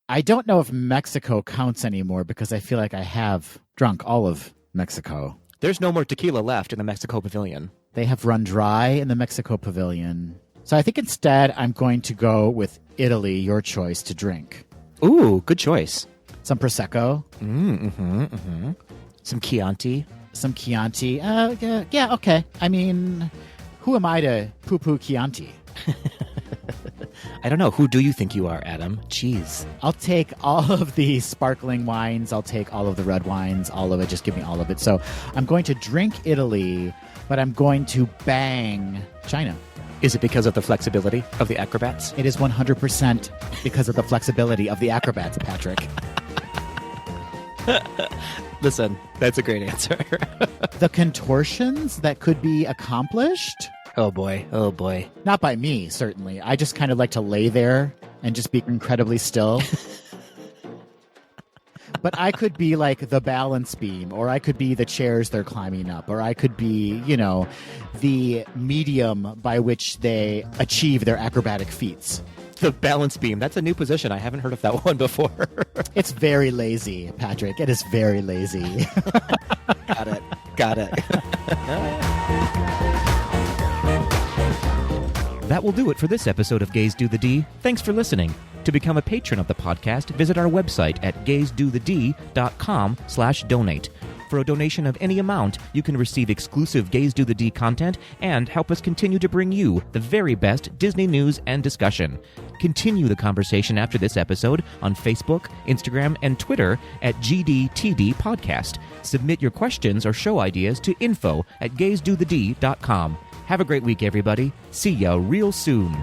I don't know if Mexico counts anymore because I feel like I have drunk all of Mexico. There's no more tequila left in the Mexico Pavilion. They have run dry in the Mexico Pavilion. So I think instead I'm going to go with Italy, your choice to drink. Ooh, good choice. Some Prosecco. Some Chianti. Some Chianti. Yeah, okay. I mean, who am I to poo-poo Chianti? I don't know. Who do you think you are, Adam? Jeez. I'll take all of the sparkling wines. I'll take all of the red wines. All of it. Just give me all of it. So I'm going to drink Italy, but I'm going to bang China. Is it because of the flexibility of the acrobats? It is 100% because of the flexibility of the acrobats, Patrick. Listen, that's a great answer. The contortions that could be accomplished? Oh boy, oh boy. Not by me, certainly. I just kind of like to lay there and just be incredibly still. But I could be like the balance beam, or I could be the chairs they're climbing up, or I could be, the medium by which they achieve their acrobatic feats. The balance beam. That's a new position. I haven't heard of that one before. It's very lazy, Patrick. It is very lazy. Got it. That will do it for this episode of Gays Do the D. Thanks for listening. To become a patron of the podcast, visit our website at gaysdothed.com/donate. For a donation of any amount, you can receive exclusive Gays Do the D content and help us continue to bring you the very best Disney news and discussion. Continue the conversation after this episode on Facebook, Instagram, and Twitter at GDTD Podcast. Submit your questions or show ideas to info@gaysdothed.com. Have a great week, everybody. See ya real soon.